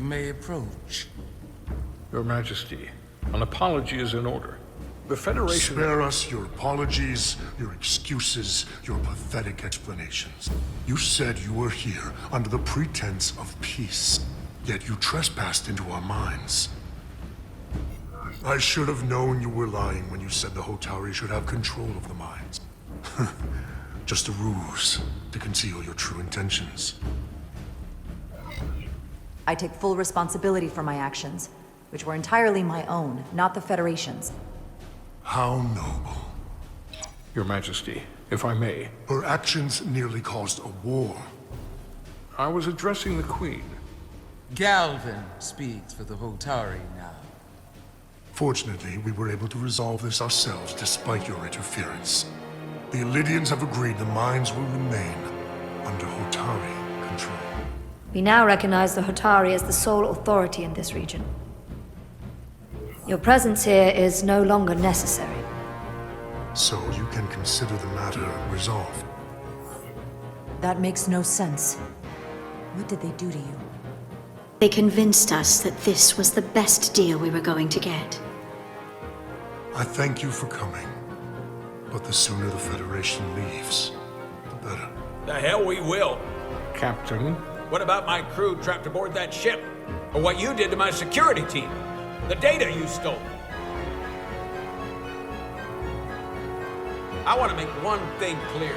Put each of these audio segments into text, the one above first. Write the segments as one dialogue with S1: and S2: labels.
S1: may approach.
S2: Your Majesty, an apology is in order. The Federation...
S3: Spare us your apologies, your excuses, your pathetic explanations. You said you were here under the pretense of peace, yet you trespassed into our minds. I should have known you were lying when you said the Hotari should have control of the mines. Just a ruse to conceal your true intentions.
S4: I take full responsibility for my actions, which were entirely my own, not the Federation's.
S3: How noble.
S2: Your Majesty, if I may.
S3: Her actions nearly caused a war.
S2: I was addressing the Queen.
S1: Galvin speaks for the Hotari now.
S3: Fortunately, we were able to resolve this ourselves despite your interference. The Illidians have agreed the mines will remain under Hotari control.
S5: We now recognize the Hotari as the sole authority in this region. Your presence here is no longer necessary.
S3: So you can consider the matter resolved.
S4: That makes no sense. What did they do to you?
S6: They convinced us that this was the best deal we were going to get.
S3: I thank you for coming, but the sooner the Federation leaves, the better.
S7: The hell we will.
S2: Captain,
S7: What about my crew trapped aboard that ship? Or what you did to my security team? The data you stole? I want to make one thing clear.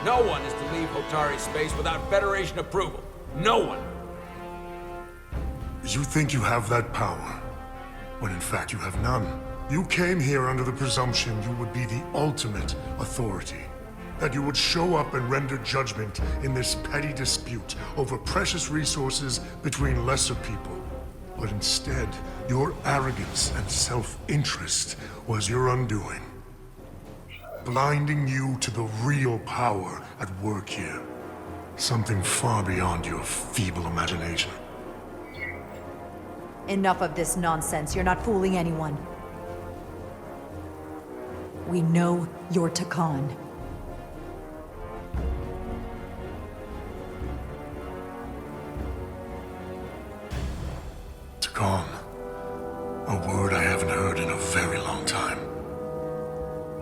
S7: No one is to leave Hotari space without Federation approval. No one.
S3: You think you have that power, when in fact you have none. You came here under the presumption you would be the ultimate authority. That you would show up and render judgment in this petty dispute over precious resources between lesser people. But instead, your arrogance and self-interest was your undoing. Blinding you to the real power at work here. Something far beyond your feeble imagination.
S4: Enough of this nonsense. You're not fooling anyone. We know you're Takan.
S3: Takan. A word I haven't heard in a very long time.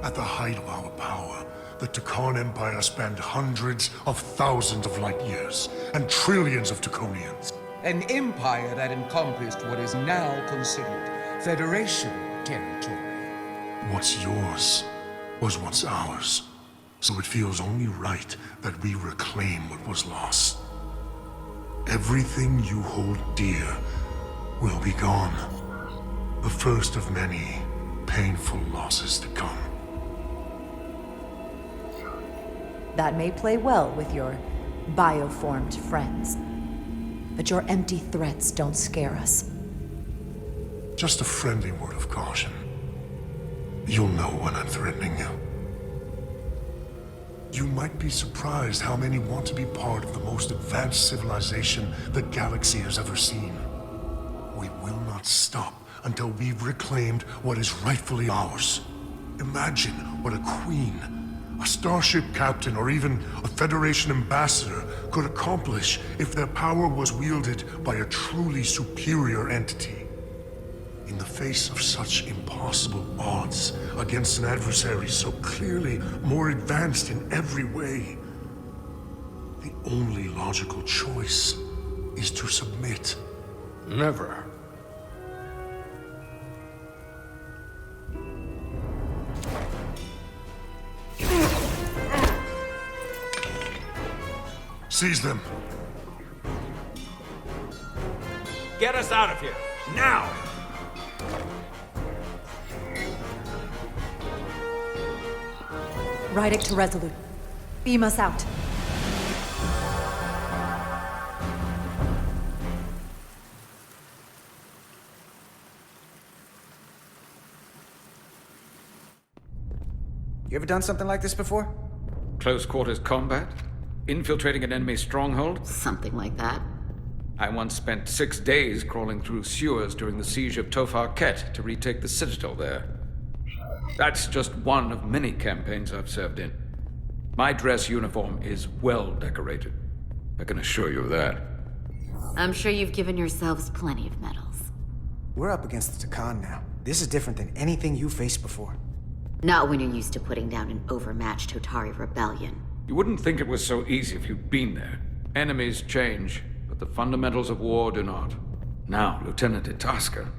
S3: At the height of our power, the Takan Empire spanned hundreds of thousands of light years and trillions of Taconians.
S1: An empire that encompassed what is now considered Federation territory.
S3: What's yours was once ours, so it feels only right that we reclaim what was lost. Everything you hold dear will be gone. The first of many painful losses to come.
S4: That may play well with your bioformed friends. But your empty threats don't scare us.
S3: Just a friendly word of caution. You'll know when I'm threatening you. You might be surprised how many want to be part of the most advanced civilization the galaxy has ever seen. We will not stop until we've reclaimed what is rightfully ours. Imagine what a queen, a starship captain, or even a Federation ambassador could accomplish if their power was wielded by a truly superior entity. In the face of such impossible odds against an adversary so clearly more advanced in every way, the only logical choice is to submit.
S2: never.
S3: Seize them.
S7: Get us out of here, now!
S4: Rydick to Resolute. Beam us out.
S8: You ever done something like this before?
S9: Close quarters combat? Infiltrating an enemy stronghold?
S6: Something like that.
S9: I once spent 6 days crawling through sewers during the siege of Tofar Ket to retake the citadel there. That's just one of many campaigns I've served in. My dress uniform is well decorated. I can assure you of that.
S8: I'm sure you've given yourselves plenty of medals.
S10: We're up against the Takan now. This is different than anything you faced before.
S8: Not when you're used to putting down an overmatched Hotari rebellion.
S9: You wouldn't think it was so easy if you'd been there. Enemies change, but the fundamentals of war do not. Now, Lieutenant Itasca,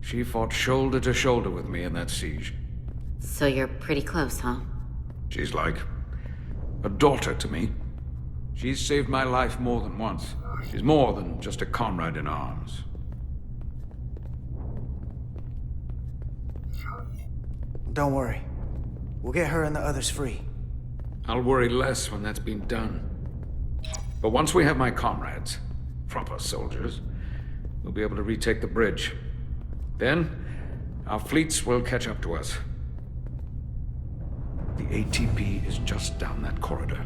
S9: she fought shoulder to shoulder with me in that siege.
S8: So you're pretty close, huh?
S9: She's like a daughter to me. She's saved my life more than once. She's more than just a comrade in arms.
S10: Don't worry. We'll get her and the others free.
S9: I'll worry less when that's been done. But once we have my comrades, proper soldiers, we'll be able to retake the bridge. Then, our fleets will catch up to us. The ATP is just down that corridor.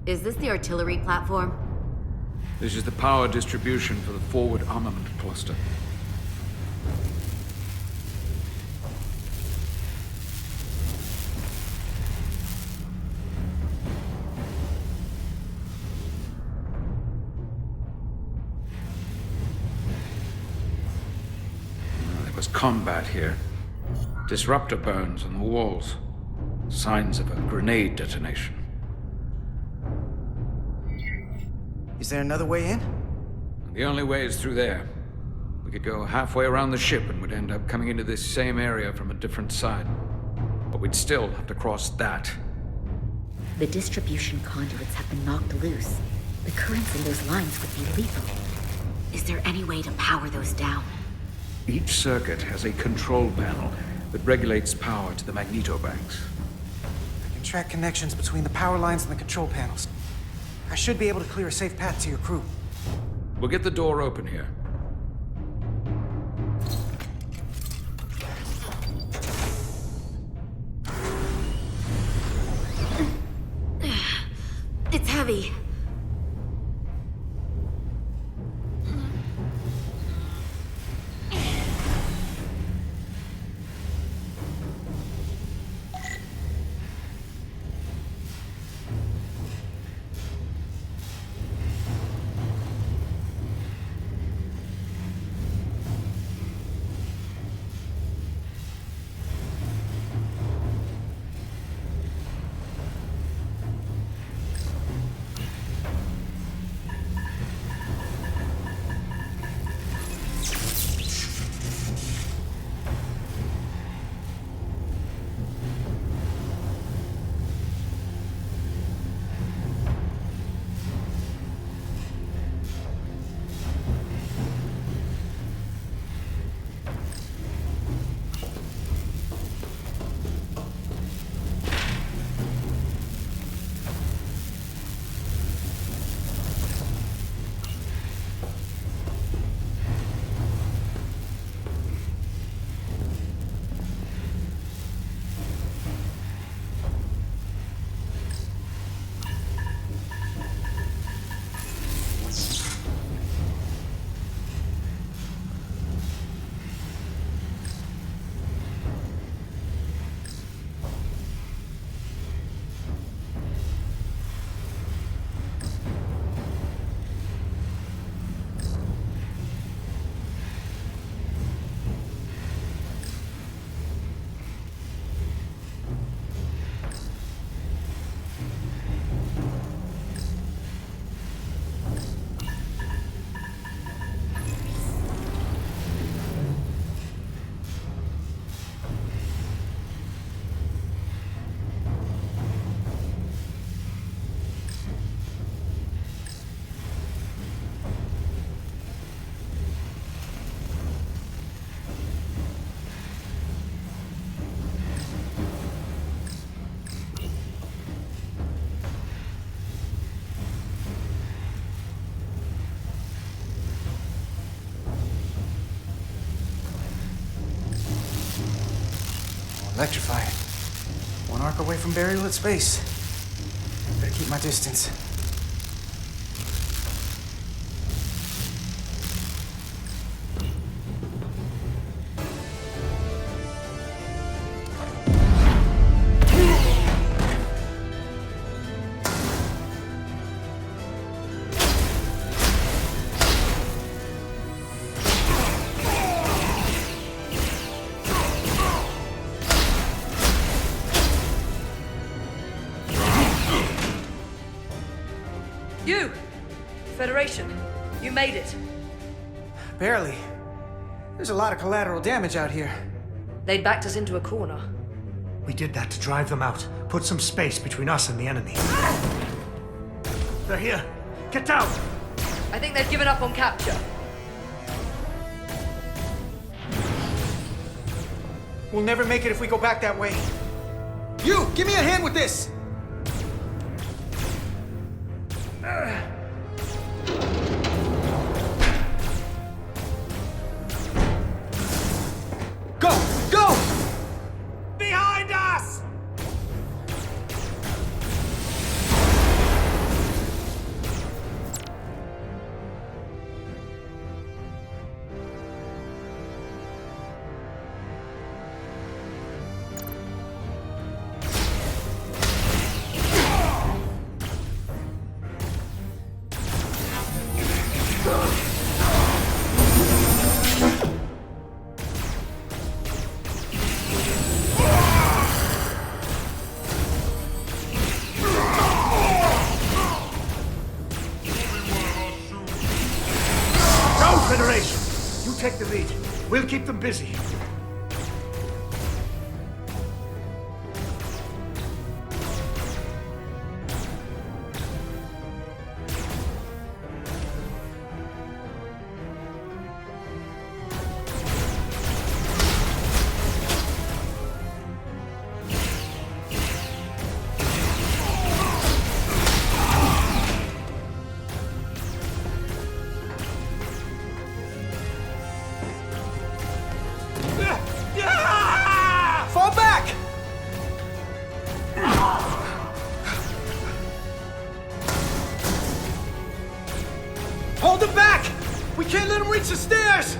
S8: Is this the artillery platform?
S9: This is the power distribution for the forward armament cluster. There was combat here. Disruptor burns on the walls. Signs of a grenade detonation.
S10: Is there another way in?
S9: The only way is through there. We could go halfway around the ship and would end up coming into this same area from a different side. But we'd still have to cross that.
S8: The distribution conduits have been knocked loose. The currents in those lines would be lethal. Is there any way to power those down?
S9: Each circuit has a control panel that regulates power to the magnetobanks.
S10: I can track connections between the power lines and the control panels. I should be able to clear a safe path to your crew.
S9: We'll get the door open here.
S8: It's heavy.
S10: Electrify it. One arc away from burial at space. Better keep my distance.
S5: You! Federation, you made it.
S10: Barely. There's a lot of collateral damage out here.
S5: They'd backed us into a corner.
S11: We did that to drive them out. Put some space between us and the enemy. They're here. Get down!
S5: I think they've given up on capture.
S10: We'll never make it if we go back that way. You! Give me a hand with this! Go! Go! Behind us!
S11: Federation! You take the lead. We'll keep them busy.
S10: Fall back! Hold them back! We can't let them reach the stairs!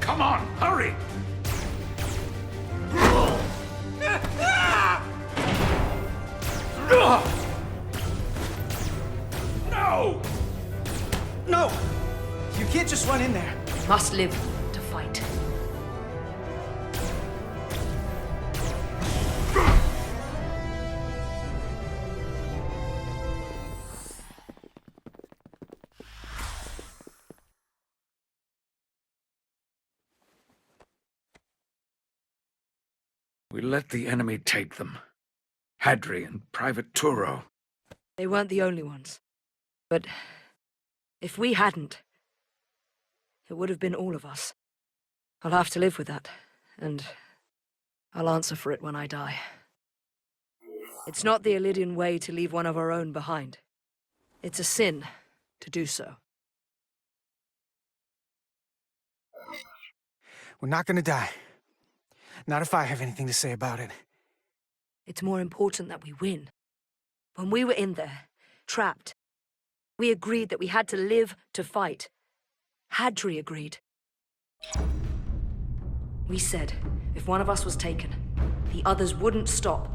S9: Come on, hurry! No!
S10: No! You can't just run in there.
S5: Must live to fight.
S9: We let the enemy take them. Hadri and Private Turo.
S5: They weren't the only ones. But if we hadn't, it would have been all of us. I'll have to live with that, and I'll answer for it when I die. It's not the Illydian way to leave one of our own behind. It's a sin to do so.
S10: We're not gonna die. Not if I have anything to say about it.
S5: It's more important that we win. When we were in there, trapped, we agreed that we had to live to fight. Hadri agreed. We said, if one of us was taken, the others wouldn't stop.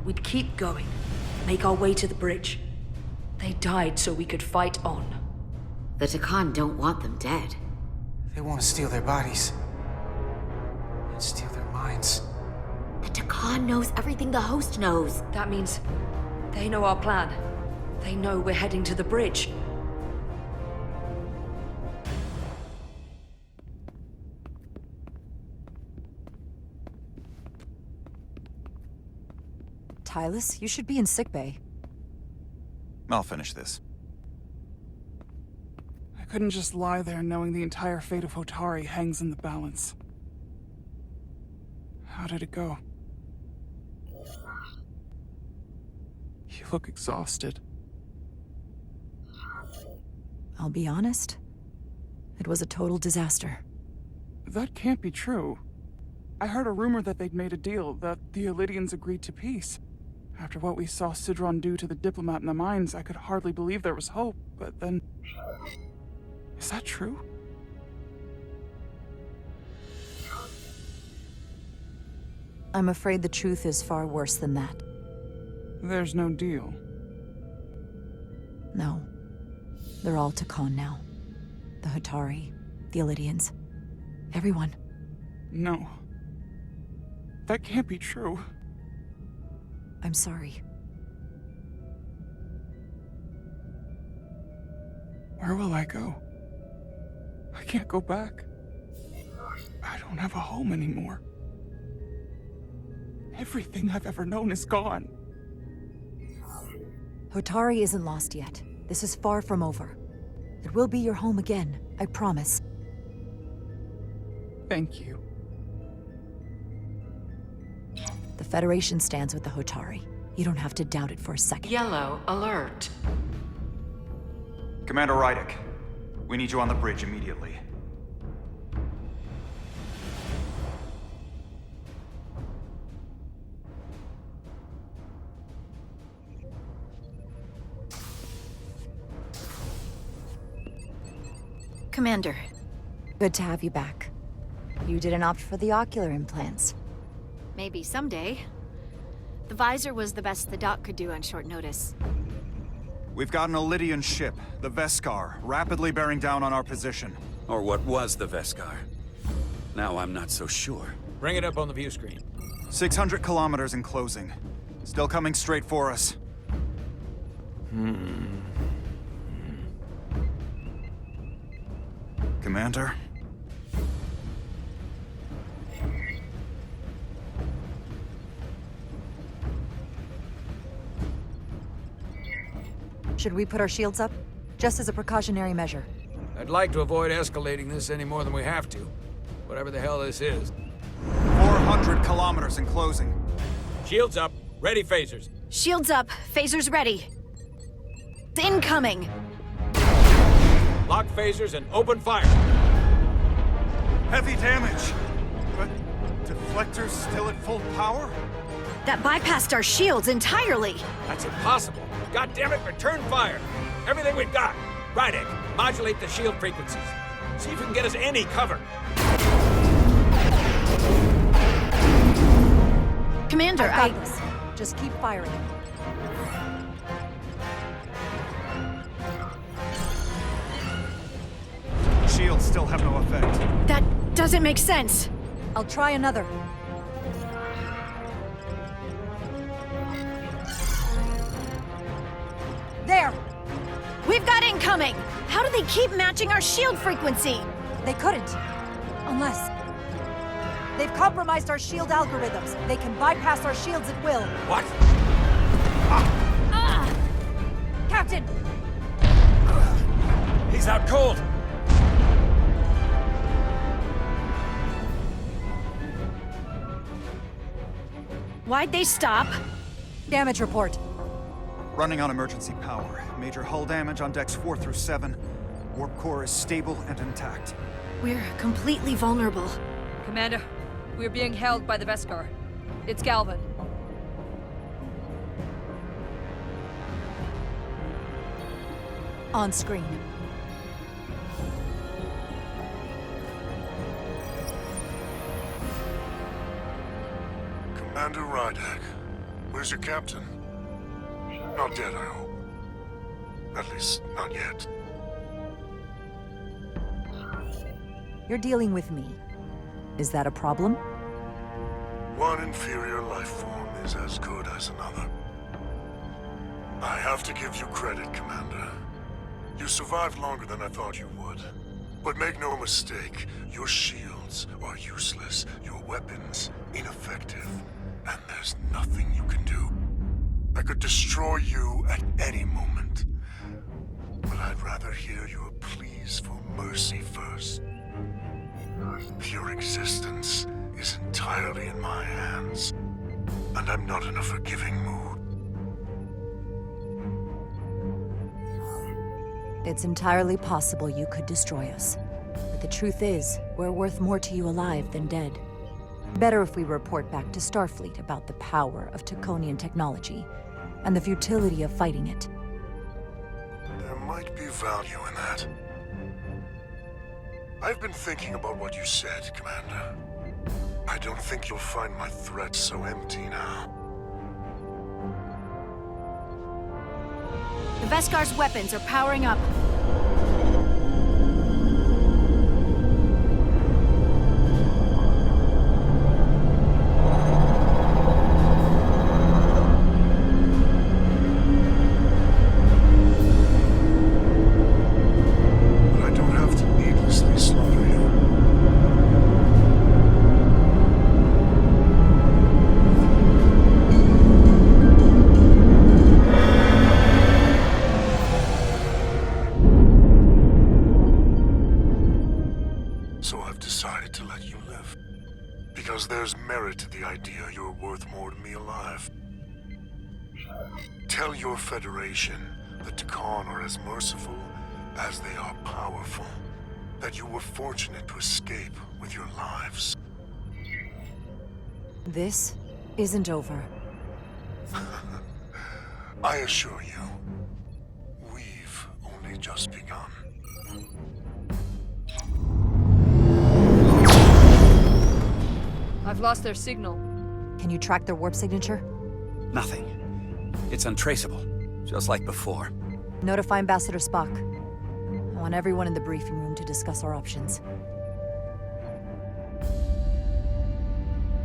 S5: We'd keep going, make our way to the bridge. They died so we could fight on.
S8: The Takan don't want them dead.
S10: They want to steal their bodies. And steal their minds.
S8: The Takan knows everything the host knows.
S5: That means they know our plan. They know we're heading to the bridge.
S4: Tylus, you should be in sickbay.
S12: I'll finish this.
S13: I couldn't just lie there knowing the entire fate of Hotari hangs in the balance. How did it go? You look exhausted.
S4: I'll be honest. It was a total disaster.
S13: That can't be true. I heard a rumor that they'd made a deal, that the Elydians agreed to peace. After what we saw Sidron do to the diplomat in the mines, I could hardly believe there was hope, but then... Is that true?
S4: I'm afraid the truth is far worse than that.
S13: There's no deal.
S4: No. They're all Takan now. The Hatari, the Elydians, everyone.
S13: No. That can't be true.
S4: I'm sorry.
S13: Where will I go? I can't go back. I don't have a home anymore. Everything I've ever known is gone.
S4: Hatari isn't lost yet. This is far from over. It will be your home again, I promise.
S13: Thank you.
S4: The Federation stands with the Hatari. You don't have to doubt it for a second.
S14: Yellow alert.
S12: Commander Rydick, we need you on the bridge immediately.
S6: Commander.
S4: Good to have you back. You didn't opt for the ocular implants.
S6: Maybe someday. The visor was the best the doc could do on short notice.
S12: We've got an Elydian ship, the Veskar, rapidly bearing down on our position.
S15: Or what was the Veskar. Now I'm not so sure.
S7: Bring it up on the view screen.
S12: 600 kilometers in closing. Still coming straight for us. Commander?
S4: Should we put our shields up? Just as a precautionary measure.
S7: I'd like to avoid escalating this any more than we have to. Whatever the hell this is.
S12: 400 kilometers in closing.
S7: Shields up. Ready phasers.
S6: Shields up. Phasers ready. Incoming.
S7: Lock phasers and open fire.
S12: Heavy damage. But deflectors still at full power?
S6: That bypassed our shields entirely.
S7: That's impossible. God damn it, return fire. Everything we've got. Rydick, modulate the shield frequencies. See if we can get us any cover.
S6: Commander,
S4: I've got this. Just keep firing.
S12: Shields still have no effect.
S6: That doesn't make sense.
S4: I'll try another. There!
S6: We've got incoming! How do they keep matching our shield frequency?
S4: They couldn't. Unless... They've compromised our shield algorithms. They can bypass our shields at will.
S7: What?
S4: Captain!
S7: He's out cold!
S6: Why'd they stop?
S4: Damage report.
S12: Running on emergency power. Major hull damage on decks 4 through 7. Warp core is stable and intact.
S6: We're completely vulnerable.
S5: Commander, we're being held by the Veskar. It's Galvin.
S4: On screen.
S3: Commander Rydick, where's your captain? Not dead, I hope. At least, not yet.
S4: You're dealing with me. Is that a problem?
S3: One inferior life form is as good as another. I have to give you credit, Commander. You survived longer than I thought you would. But make no mistake, your shields are useless, your weapons ineffective, and there's nothing you can do. I could destroy you at any moment. But I'd rather hear your pleas for mercy first. Your existence is entirely in my hands. and I'm not in a forgiving mood.
S4: It's entirely possible you could destroy us. But the truth is, we're worth more to you alive than dead. Better if we report back to Starfleet about the power of Taconian technology, and the futility of fighting it.
S3: There might be value in that. I've been thinking about what you said, Commander. I don't think you'll find my threat so empty now.
S6: The Veskar's weapons are powering up.
S3: But I don't have to needlessly slaughter you. So I've decided to let you live. Because there's merit to the idea you're worth more to me alive. Tell your Federation that Takan are as merciful as they are powerful. That you were fortunate to escape with your lives.
S4: This isn't over.
S3: I assure you, we've only just begun.
S5: I've lost their signal.
S4: Can you track their warp signature?
S15: Nothing. It's untraceable, just like before.
S4: Notify Ambassador Spock. I want everyone in the briefing room to discuss our options.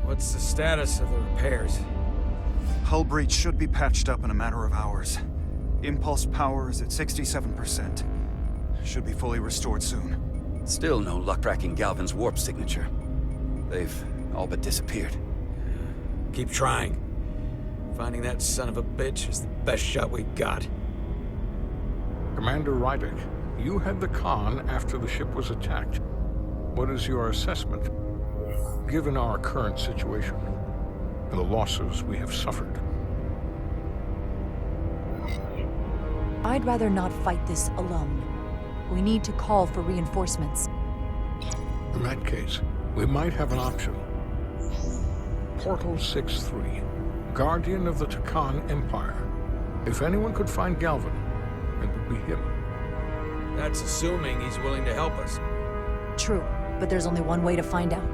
S7: What's the status of the repairs?
S12: Hull breach should be patched up in a matter of hours. Impulse power is at 67%. Should be fully restored soon.
S15: Still no luck tracking Galvin's warp signature. They've all but disappeared.
S7: Keep trying. Finding that son of a bitch is the best shot we've got.
S2: Commander Rydick, you had the con after the ship was attacked. What is your assessment, given our current situation and the losses we have suffered?
S4: I'd rather not fight this alone. We need to call for reinforcements.
S2: In that case, we might have an option. Portal 6-3, Guardian of the Takan Empire. If anyone could find Galvin, it would be him.
S7: That's assuming he's willing to help us.
S4: True, but there's only one way to find out.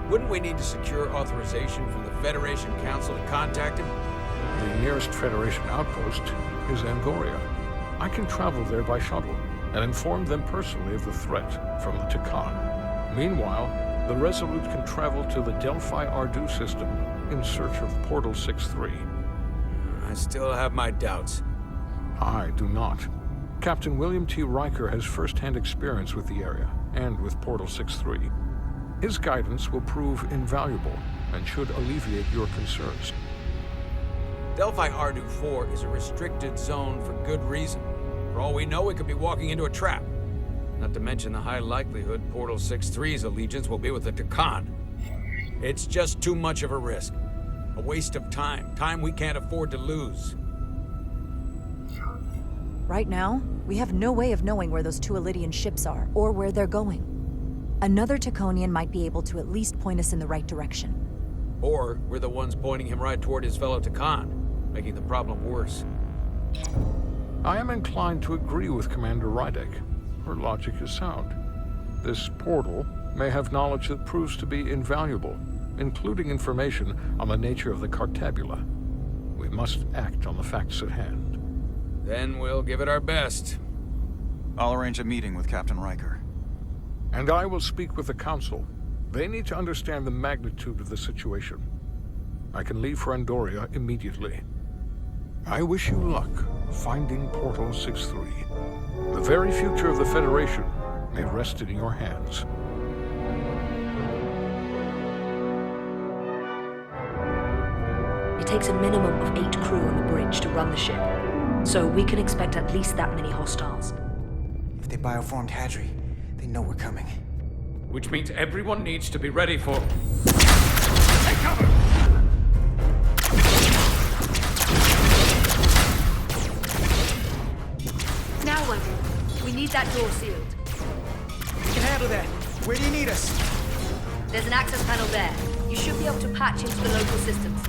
S7: Wouldn't we need to secure authorization from the Federation Council to contact him?
S2: The nearest Federation outpost is Angoria. I can travel there by shuttle and inform them personally of the threat from the Takan. Meanwhile, the Resolute can travel to the Delphi Ardu system in search of Portal 6-3.
S7: I still have my doubts.
S2: I do not. Captain William T. Riker has first-hand experience with the area and with Portal 6-3. His guidance will prove invaluable and should alleviate your concerns.
S7: Delphi Ardu 4 is a restricted zone for good reason. For all we know, we could be walking into a trap. Not to mention the high likelihood Portal 6-3's allegiance will be with the Takan. It's just too much of a risk. A waste of time. Time we can't afford to lose.
S4: Right now, we have no way of knowing where those two Elydian ships are, or where they're going. Another Taconian might be able to at least point us in the right direction.
S7: Or we're the ones pointing him right toward his fellow Takan, making the problem worse.
S2: I am inclined to agree with Commander Rydick. Her logic is sound. This portal may have knowledge that proves to be invaluable, including information on the nature of the Cartabula. We must act on the facts at hand.
S7: Then we'll give it our best.
S12: I'll arrange a meeting with Captain Riker.
S2: And I will speak with the Council. They need to understand the magnitude of the situation. I can leave for Andoria immediately. I wish you luck finding Portal 6-3. The very future of the Federation may rest in your hands.
S5: It takes a minimum of 8 crew on the bridge to run the ship, so we can expect at least that many hostiles.
S10: If they bioformed Hadri, they know we're coming.
S9: Which means everyone needs to be ready for...
S7: Take cover!
S5: Keep that door sealed.
S10: We can handle that. Where do you need us?
S5: There's an access panel there. You should be able to patch into the local systems.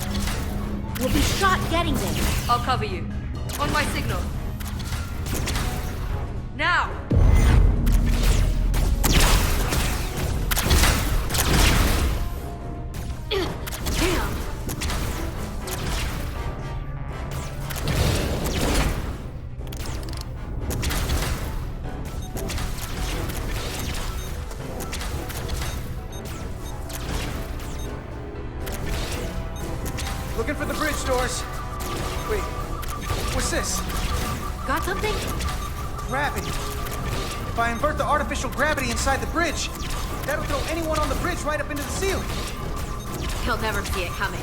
S8: We'll be shot getting there.
S5: I'll cover you. On my signal. Now!
S8: Damn!
S10: Looking for the bridge doors. Wait, what's this?
S8: Got something?
S10: Gravity. If I invert the artificial gravity inside the bridge, that'll throw anyone on the bridge right up into the ceiling.
S8: He'll never see it coming.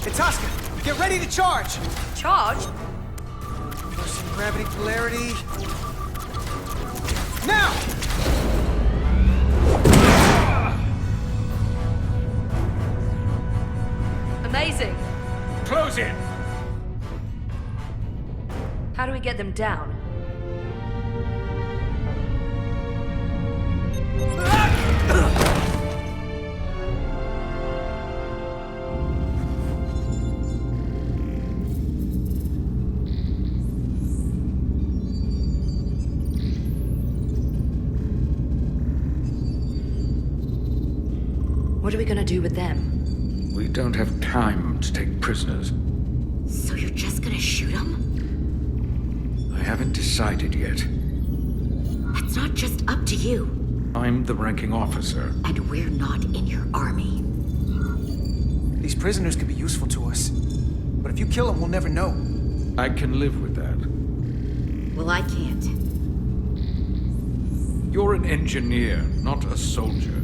S10: Itasca, get ready to charge!
S5: Charge?
S10: Reversing gravity polarity. Now!
S5: Amazing.
S9: Close in!
S5: How do we get them down? What are we gonna do with them?
S9: We don't have time to take prisoners.
S8: So you're just gonna shoot him?
S9: I haven't decided yet.
S8: That's not just up to you.
S9: I'm the ranking officer.
S8: And we're not in your army.
S10: These prisoners could be useful to us. But if you kill them, we'll never know.
S9: I can live with that.
S8: Well, I can't.
S9: You're an engineer, not a soldier.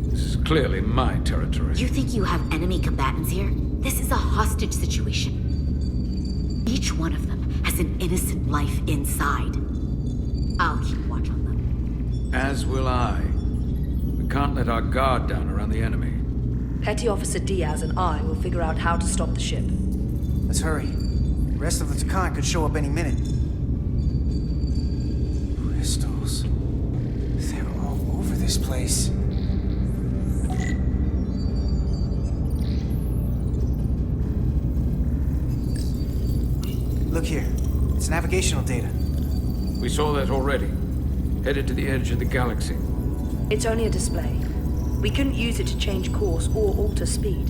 S9: This is clearly my territory.
S8: You think you have enemy combatants here? This is a hostage situation. Each one of them has an innocent life inside. I'll keep watch on them.
S9: As will I. We can't let our guard down around the enemy.
S5: Petty Officer Diaz and I will figure out how to stop the ship.
S10: Let's hurry. The rest of the Takan could show up any minute. Crystals. They're all over this place. Look here. It's navigational data.
S9: We saw that already. Headed to the edge of the galaxy.
S5: It's only a display. We couldn't use it to change course or alter speed.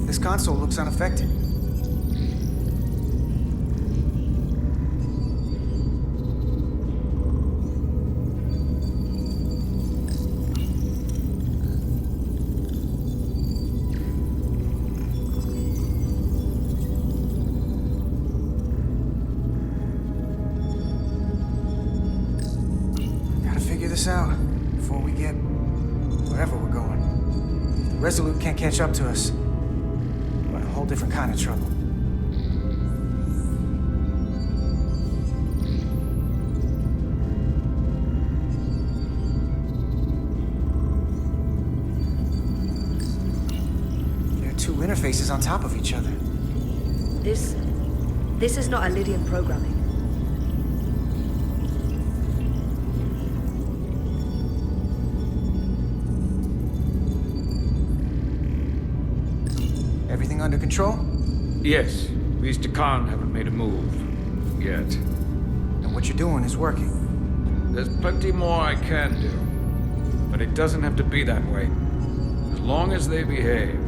S10: This console looks unaffected. Out before we get wherever we're going. If the Resolute can't catch up to us, we're in a whole different kind of trouble. There are two interfaces on top of each other.
S5: This is not Lydian programming.
S10: Everything under control?
S9: Yes. These Takan haven't made a move. Yet.
S10: And what you're doing is working.
S9: There's plenty more I can do. But it doesn't have to be that way. As long as they behave.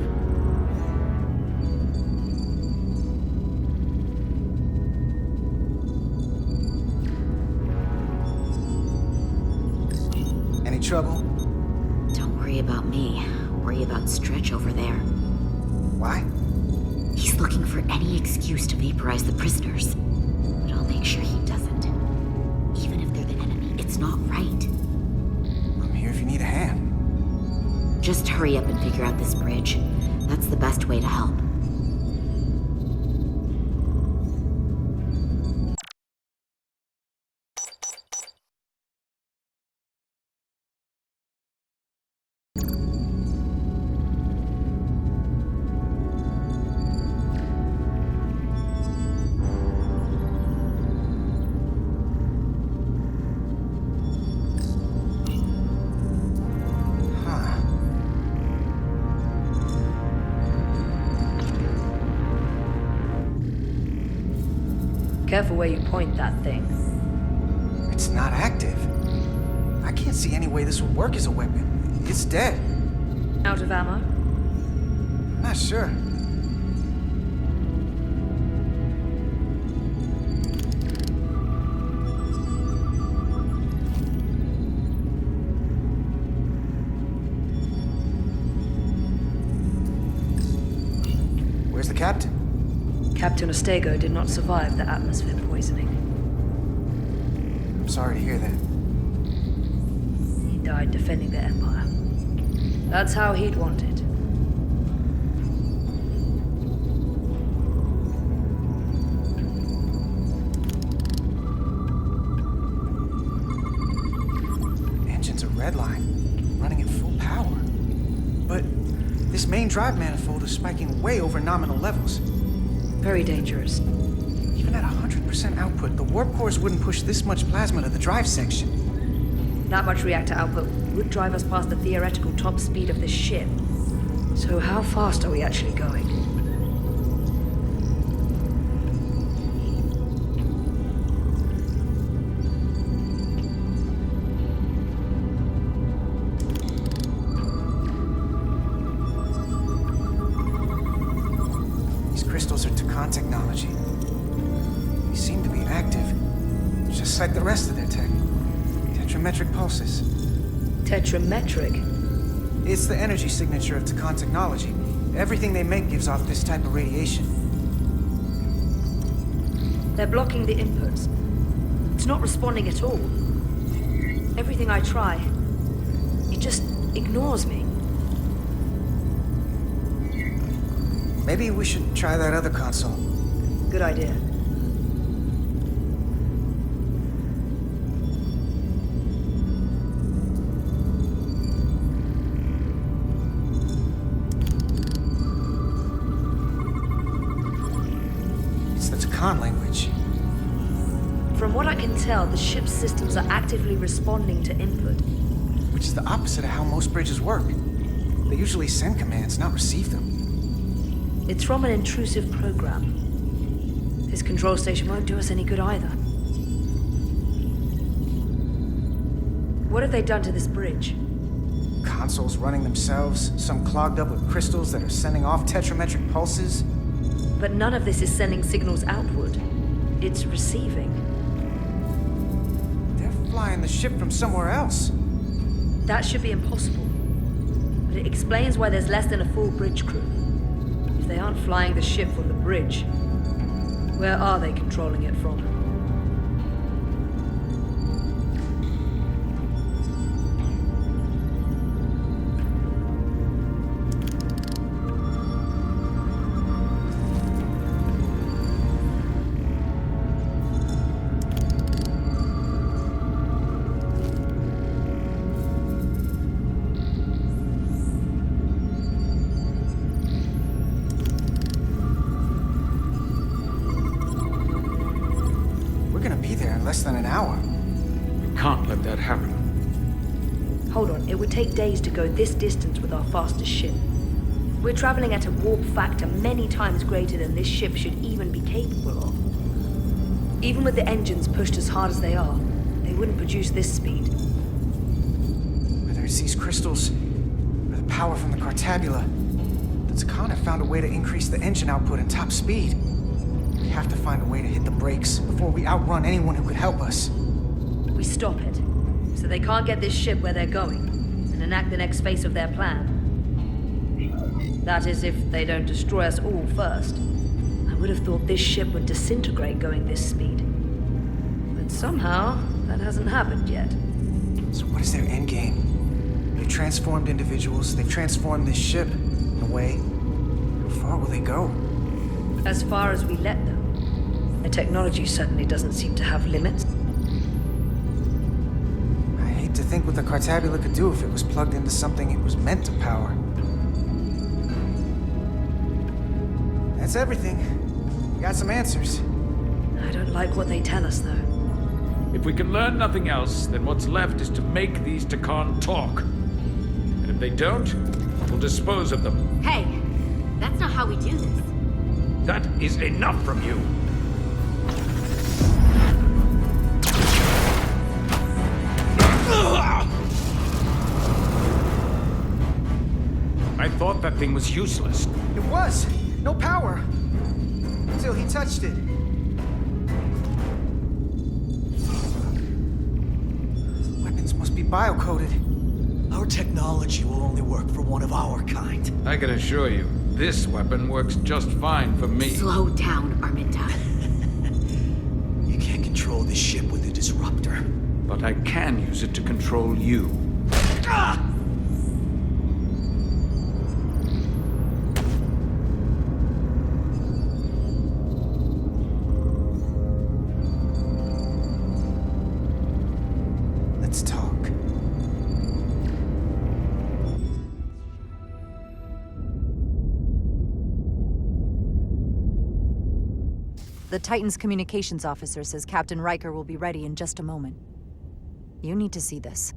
S10: Any trouble?
S8: Don't worry about me. Worry about Stretch over there.
S10: Why?
S8: He's looking for any excuse to vaporize the prisoners. But I'll make sure he doesn't. Even if they're the enemy, it's not right.
S10: I'm here if you need a hand.
S8: Just hurry up and figure out this bridge. That's the best way to help.
S5: Careful where you point that thing.
S10: It's not active. I can't see any way this would work as a weapon. It's dead.
S5: Out of ammo?
S10: Not sure. Where's the captain?
S5: Captain Ostego did not survive the atmosphere poisoning.
S10: I'm sorry to hear that.
S5: He died defending the Empire. That's how he'd want it.
S10: Engine's a red line, running at full power. But this main drive manifold is spiking way over nominal levels.
S5: Very dangerous.
S10: Even at 100% output, the warp cores wouldn't push this much plasma to the drive section.
S5: That much reactor output would drive us past the theoretical top speed of this ship. So how fast are we actually going?
S10: These crystals are Takan technology. They seem to be active, just like the rest of their tech. Tetrametric pulses.
S5: Tetrametric?
S10: It's the energy signature of Takan technology. Everything they make gives off this type of radiation.
S5: They're blocking the inputs. It's not responding at all. Everything I try, it just ignores me.
S10: Maybe we should try that other console.
S5: Good idea.
S10: Language.
S5: From what I can tell, the ship's systems are actively responding to input.
S10: Which is the opposite of how most bridges work. They usually send commands, not receive them.
S5: It's from an intrusive program. This control station won't do us any good either. What have they done to this bridge?
S10: Consoles running themselves, some clogged up with crystals that are sending off tetrametric pulses.
S5: But none of this is sending signals outward. It's receiving.
S10: They're flying the ship from somewhere else.
S5: That should be impossible. But it explains why there's less than a full bridge crew. If they aren't flying the ship from the bridge, where are they controlling it from?
S10: Less than an hour.
S9: We can't let that happen.
S5: Hold on, it would take days to go this distance with our fastest ship. We're traveling at a warp factor many times greater than this ship should even be capable of. Even with the engines pushed as hard as they are, they wouldn't produce this speed.
S10: Whether it's these crystals, or the power from the Cartabula, the Takan have found a way to increase the engine output and top speed. We have to find a way to hit the brakes before we outrun anyone who could help us.
S5: We stop it, so they can't get this ship where they're going, and enact the next phase of their plan. That is, if they don't destroy us all first. I would have thought this ship would disintegrate going this speed. But somehow, that hasn't happened yet.
S10: So what is their endgame? They've transformed individuals, they've transformed this ship, in a way. How far will they go?
S5: As far as we let them. The technology certainly doesn't seem to have limits.
S10: I hate to think what the Cartabula could do if it was plugged into something it was meant to power. That's everything. We got some answers.
S5: I don't like what they tell us, though.
S9: If we can learn nothing else, then what's left is to make these Takan talk. And if they don't, we'll dispose of them.
S8: Hey, that's not how we do this.
S9: That is enough from you. thought that thing was useless.
S10: It was! No power! Until he touched it. Weapons must be biocoded.
S11: Our technology will only work for one of our kind.
S9: I can assure you, this weapon works just fine for me.
S8: Slow down, Arminta.
S11: You can't control this ship with a disruptor.
S9: But I can use it to control you.
S11: Ah!
S10: Let's talk.
S4: The Titan's communications officer says Captain Riker will be ready in just a moment. You need to see this.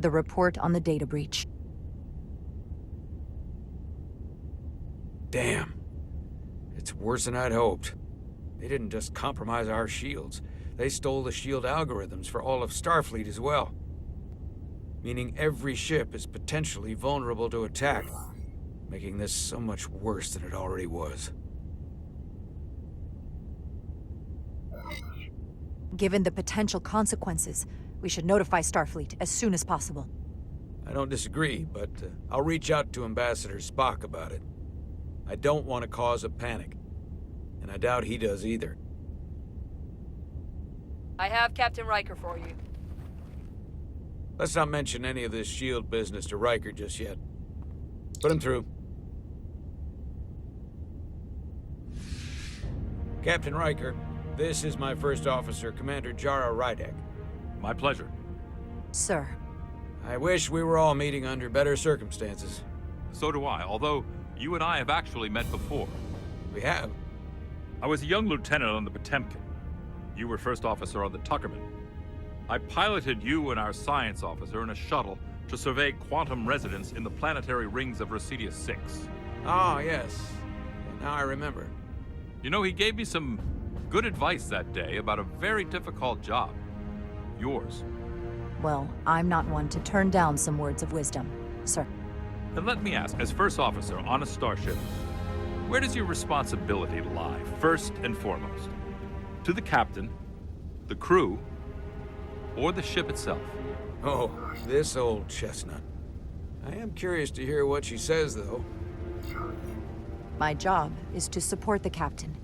S4: The report on the data breach.
S7: Damn. It's worse than I'd hoped. They didn't just compromise our shields. They stole the shield algorithms for all of Starfleet as well. Meaning every ship is potentially vulnerable to attack, making this so much worse than it already was.
S4: Given the potential consequences, we should notify Starfleet as soon as possible.
S7: I don't disagree, but I'll reach out to Ambassador Spock about it. I don't want to cause a panic, and I doubt he does either.
S5: I have Captain Riker for you.
S7: Let's not mention any of this shield business to Riker just yet. Put him through. Captain Riker, this is my first officer, Commander Jara Rydek.
S14: My pleasure.
S4: Sir.
S7: I wish we were all meeting under better circumstances.
S14: So do I, although you and I have actually met before.
S7: We have?
S14: I was a young lieutenant on the Potemkin. You were first officer on the Tuckerman. I piloted you and our science officer in a shuttle to survey quantum resonance in the planetary rings of Resurgence 6.
S7: Ah, yes. Now I remember.
S14: You know, he gave me some good advice that day about a very difficult job. Yours.
S4: Well, I'm not one to turn down some words of wisdom, sir.
S14: And let me ask, as first officer on a starship, where does your responsibility lie, first and foremost? To the captain, the crew, or the ship itself?
S7: Oh, this old chestnut. I am curious to hear what she says, though.
S4: My job is to support the captain,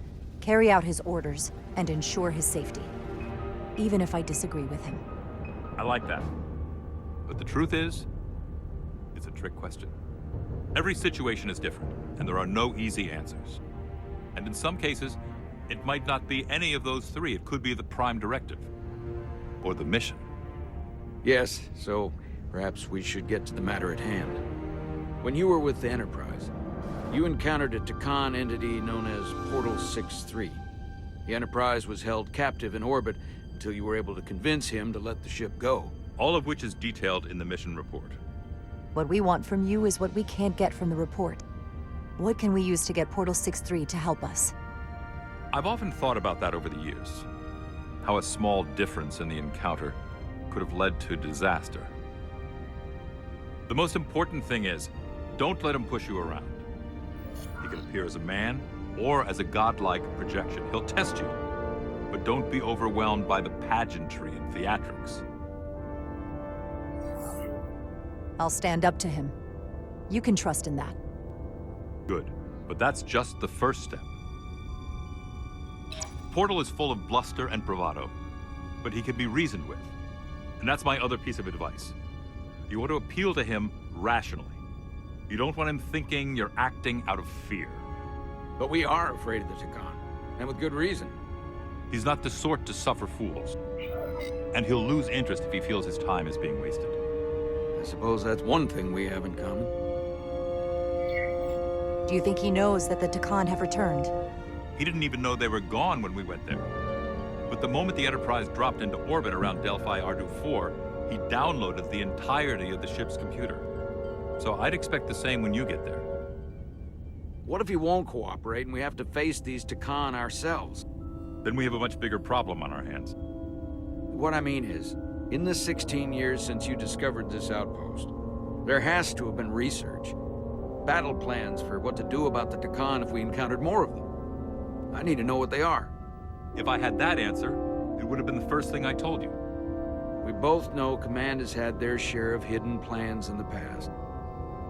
S4: carry out his orders, and ensure his safety. Even if I disagree with him.
S14: I like that. But the truth is, it's a trick question. Every situation is different, and there are no easy answers. And in some cases, it might not be any of those three. It could be the prime directive. Or the mission.
S7: Yes, so perhaps we should get to the matter at hand. When you were with the Enterprise, you encountered a Takan entity known as Portal 6-3. The Enterprise was held captive in orbit until you were able to convince him to let the ship go.
S14: All of which is detailed in the mission report.
S4: What we want from you is what we can't get from the report. What can we use to get Portal 6-3 to help us?
S14: I've often thought about that over the years. How a small difference in the encounter could have led to disaster. The most important thing is, don't let him push you around. He can appear as a man or as a godlike projection. He'll test you, but don't be overwhelmed by the pageantry and theatrics.
S4: I'll stand up to him. You can trust in that.
S14: Good, but that's just the first step. Portal is full of bluster and bravado, but he can be reasoned with. And that's my other piece of advice. You want to appeal to him rationally. You don't want him thinking you're acting out of fear.
S7: But we are afraid of the Takan, and with good reason.
S14: He's not the sort to suffer fools. And he'll lose interest if he feels his time is being wasted.
S7: I suppose that's one thing we have in common.
S4: Do you think he knows that the Takan have returned?
S14: He didn't even know they were gone when we went there. But the moment the Enterprise dropped into orbit around Delphi Ardu 4, he downloaded the entirety of the ship's computer. So I'd expect the same when you get there.
S7: What if he won't cooperate and we have to face these Takan ourselves?
S14: Then we have a much bigger problem on our hands.
S7: What I mean is, in the 16 years since you discovered this outpost, there has to have been research. battle plans for what to do about the Takan if we encountered more of them. I need to know what they are.
S14: If I had that answer, it would have been the first thing I told you.
S7: We both know Command has had their share of hidden plans in the past.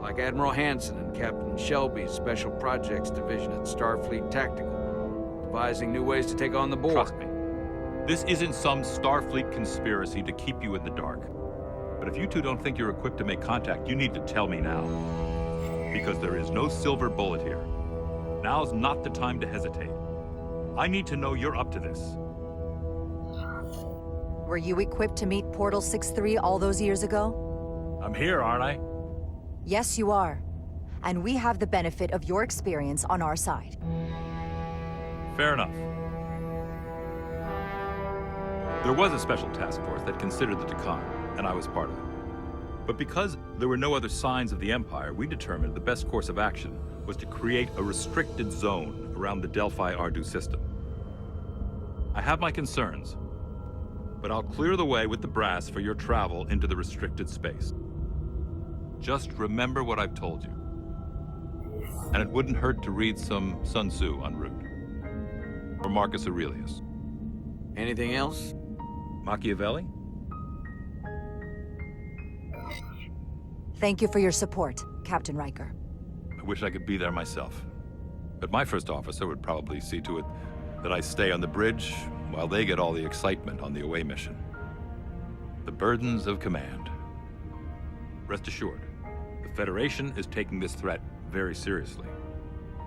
S7: Like Admiral Hansen and Captain Shelby's Special Projects Division at Starfleet Tactical, devising new ways to take on the Borg.
S14: Trust me, this isn't some Starfleet conspiracy to keep you in the dark. But if you two don't think you're equipped to make contact, you need to tell me now. Because there is no silver bullet here. Now's not the time to hesitate. I need to know you're up to this.
S4: Were you equipped to meet Portal 6-3 all those years ago?
S14: I'm here, aren't I?
S4: Yes, you are. And we have the benefit of your experience on our side.
S14: Fair enough. There was a special task force that considered the Takan, and I was part of it. But because there were no other signs of the Empire, we determined the best course of action was to create a restricted zone around the Delphi Ardu system. I have my concerns, but I'll clear the way with the brass for your travel into the restricted space. Just remember what I've told you. And it wouldn't hurt to read some Sun Tzu en route. Or Marcus Aurelius.
S7: Anything else?
S14: Machiavelli?
S4: Thank you for your support, Captain Riker.
S14: I wish I could be there myself. But my first officer would probably see to it that I stay on the bridge while they get all the excitement on the away mission. The burdens of command. Rest assured, the Federation is taking this threat very seriously.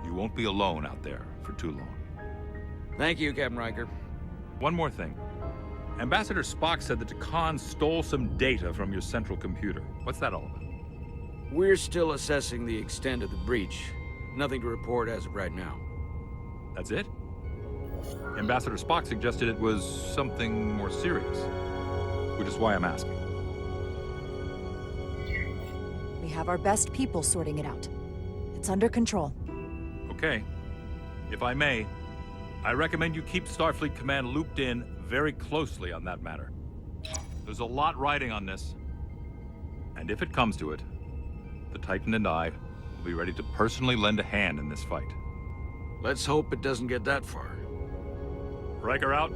S14: You won't be alone out there for too long.
S7: Thank you, Captain Riker.
S14: One more thing. Ambassador Spock said that Takan stole some data from your central computer. What's that all about?
S7: We're still assessing the extent of the breach. Nothing to report as of right now.
S14: That's it? Ambassador Spock suggested it was something more serious, which is why I'm asking.
S4: We have our best people sorting it out. It's under control.
S14: Okay. If I may, I recommend you keep Starfleet Command looped in very closely on that matter. There's a lot riding on this. And if it comes to it, the Titan and I will be ready to personally lend a hand in this fight.
S7: Let's hope it doesn't get that far.
S14: Riker out.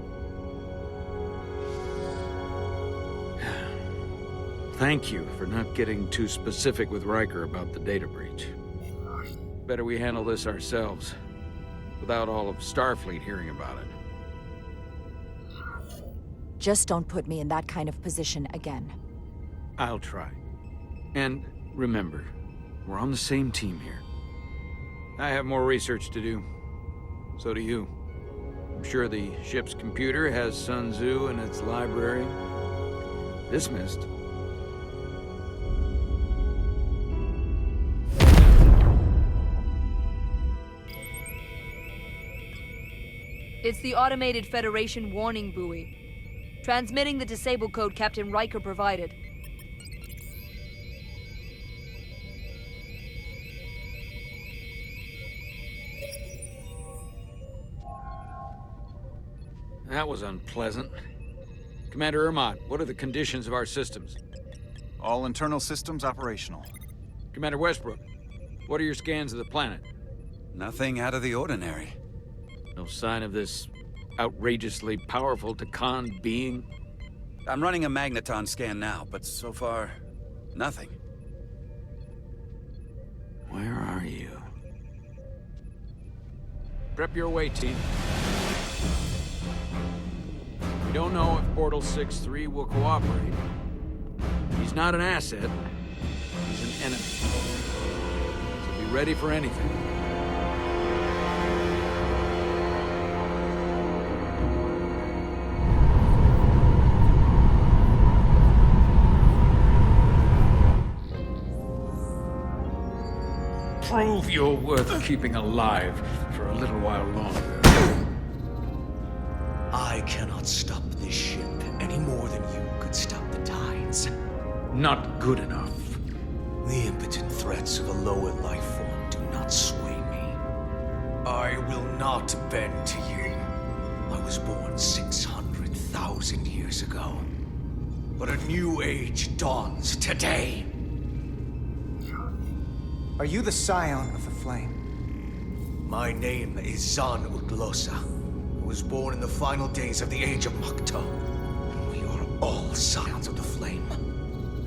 S7: Thank you for not getting too specific with Riker about the data breach. Better we handle this ourselves, without all of Starfleet hearing about it.
S4: Just don't put me in that kind of position again.
S7: I'll try. And remember, we're on the same team here. I have more research to do. So do you. I'm sure the ship's computer has Sun Tzu in its library. Dismissed.
S5: It's the automated Federation warning buoy. Transmitting the disable code Captain Riker provided.
S7: That was unpleasant. Commander Ermont, what are the conditions of our systems?
S12: All internal systems operational.
S7: Commander Westbrook, what are your scans of the planet?
S15: Nothing out of the ordinary.
S7: No sign of this outrageously powerful Takan being?
S15: I'm running a magneton scan now, but so far, nothing.
S7: Where are you? Prep your way, team. We don't know if Portal 6-3 will cooperate. He's not an asset. He's an enemy. So be ready for anything. Prove you're worth keeping alive for a little while longer.
S11: I cannot stop this ship any more than you could stop the tides.
S7: Not good enough.
S11: The impotent threats of a lower life form do not sway me. I will not bend to you. I was born 600,000 years ago. But a new age dawns today.
S10: Are you the scion of the flame?
S11: My name is Zan Utlosa. I was born in the final days of the Age of Makto. We are all scions of the flame.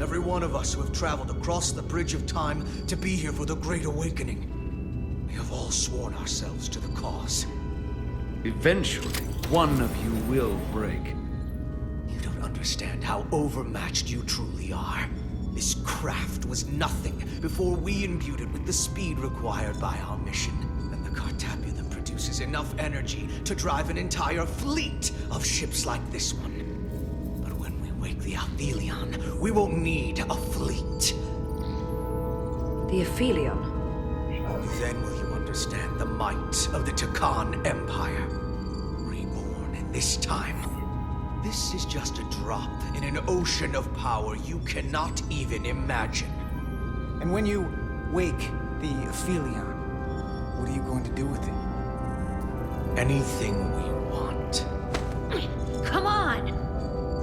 S11: Every one of us who have traveled across the Bridge of Time to be here for the Great Awakening. We have all sworn ourselves to the cause.
S9: Eventually, one of you will break.
S11: You don't understand how overmatched you truly are. This craft was nothing before we imbued it with the speed required by our mission. And the Cartabula produces enough energy to drive an entire fleet of ships like this one. But when we wake the Aphelion, we won't need a fleet.
S5: The Aphelion?
S11: Only then will you understand the might of the Takan Empire. Reborn in this time. This is just a drop in an ocean of power you cannot even imagine.
S10: And when you wake the Aphelion, what are you going to do with it?
S11: Anything we want.
S8: Come on!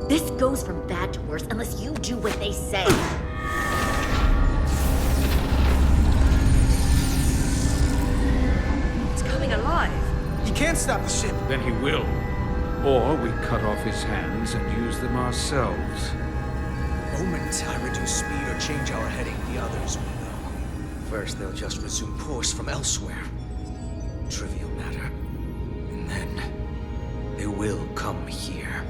S8: This goes from bad to worse unless you do what they say.
S5: It's coming alive.
S10: He can't stop the ship.
S9: Then he will. Or we cut off his hands and use them ourselves.
S11: The moment I reduce speed or change our heading, the others will know. First, they'll just resume course from elsewhere. Trivial matter. And then, they will come here.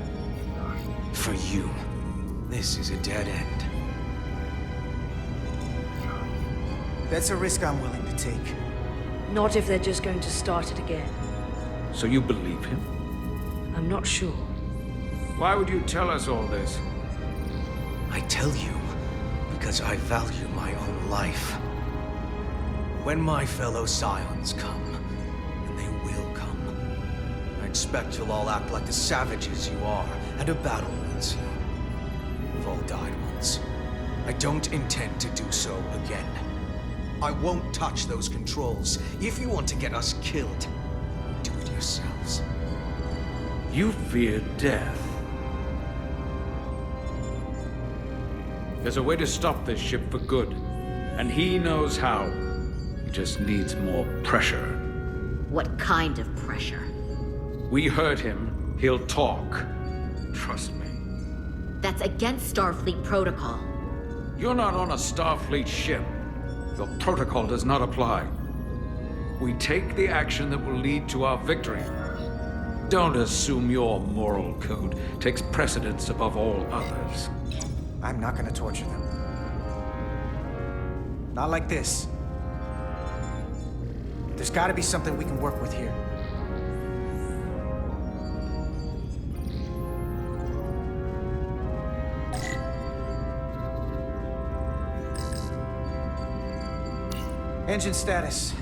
S11: For you, this is a dead end.
S10: That's a risk I'm willing to take.
S5: Not if they're just going to start it again.
S9: So you believe him?
S5: I'm not sure.
S9: Why would you tell us all this?
S11: I tell you because I value my own life. When my fellow scions come, and they will come, I expect you'll all act like the savages you are, and a battle means you. We've all died once. I don't intend to do so again. I won't touch those controls. If you want to get us killed, do it yourselves.
S9: You fear death. There's a way to stop this ship for good, and he knows how. He just needs more pressure.
S8: What kind of pressure?
S9: We heard him. He'll talk. Trust me.
S8: That's against Starfleet protocol.
S9: You're not on a Starfleet ship. Your protocol does not apply. We take the action that will lead to our victory. Don't assume your moral code takes precedence above all others.
S10: I'm not gonna torture them. Not like this. There's gotta be something we can work with here. Engine status.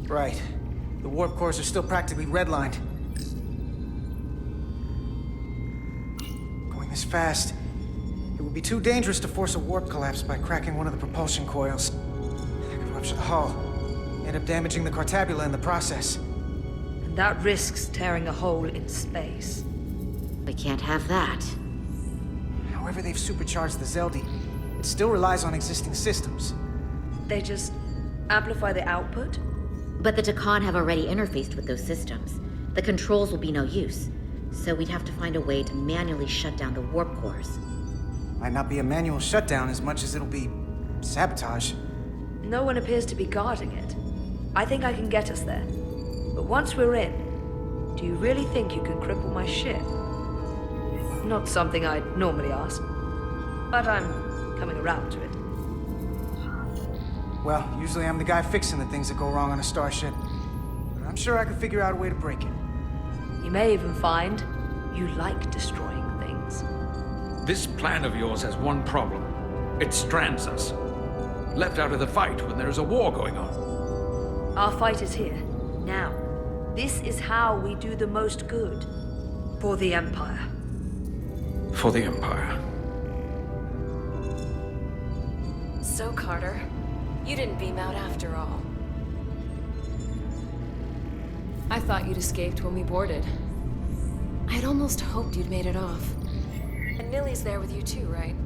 S10: Right. The warp cores are still practically redlined. Going this fast, it would be too dangerous to force a warp collapse by cracking one of the propulsion coils. That could rupture the hull, end up damaging the Cartabula in the process.
S5: And that risks tearing a hole in space.
S8: We can't have that.
S10: However they've supercharged the Zeldi, it still relies on existing systems.
S5: They just amplify the output?
S8: But the Takan have already interfaced with those systems. The controls will be no use. So we'd have to find a way to manually shut down the warp cores.
S10: Might not be a manual shutdown as much as it'll be sabotage.
S5: No one appears to be guarding it. I think I can get us there. But once we're in, do you really think you can cripple my ship? Not something I'd normally ask. But I'm coming around to it.
S10: Well, usually I'm the guy fixing the things that go wrong on a starship. But I'm sure I could figure out a way to break it.
S5: You may even find you like destroying things.
S9: This plan of yours has one problem. It strands us. Left out of the fight when there is a war going on.
S5: Our fight is here, now. This is how we do the most good. For the Empire.
S9: For the Empire.
S16: So, Carter, you didn't beam out after all. I thought you'd escaped when we boarded. I had almost hoped you'd made it off. And Nilly's there with you too, right?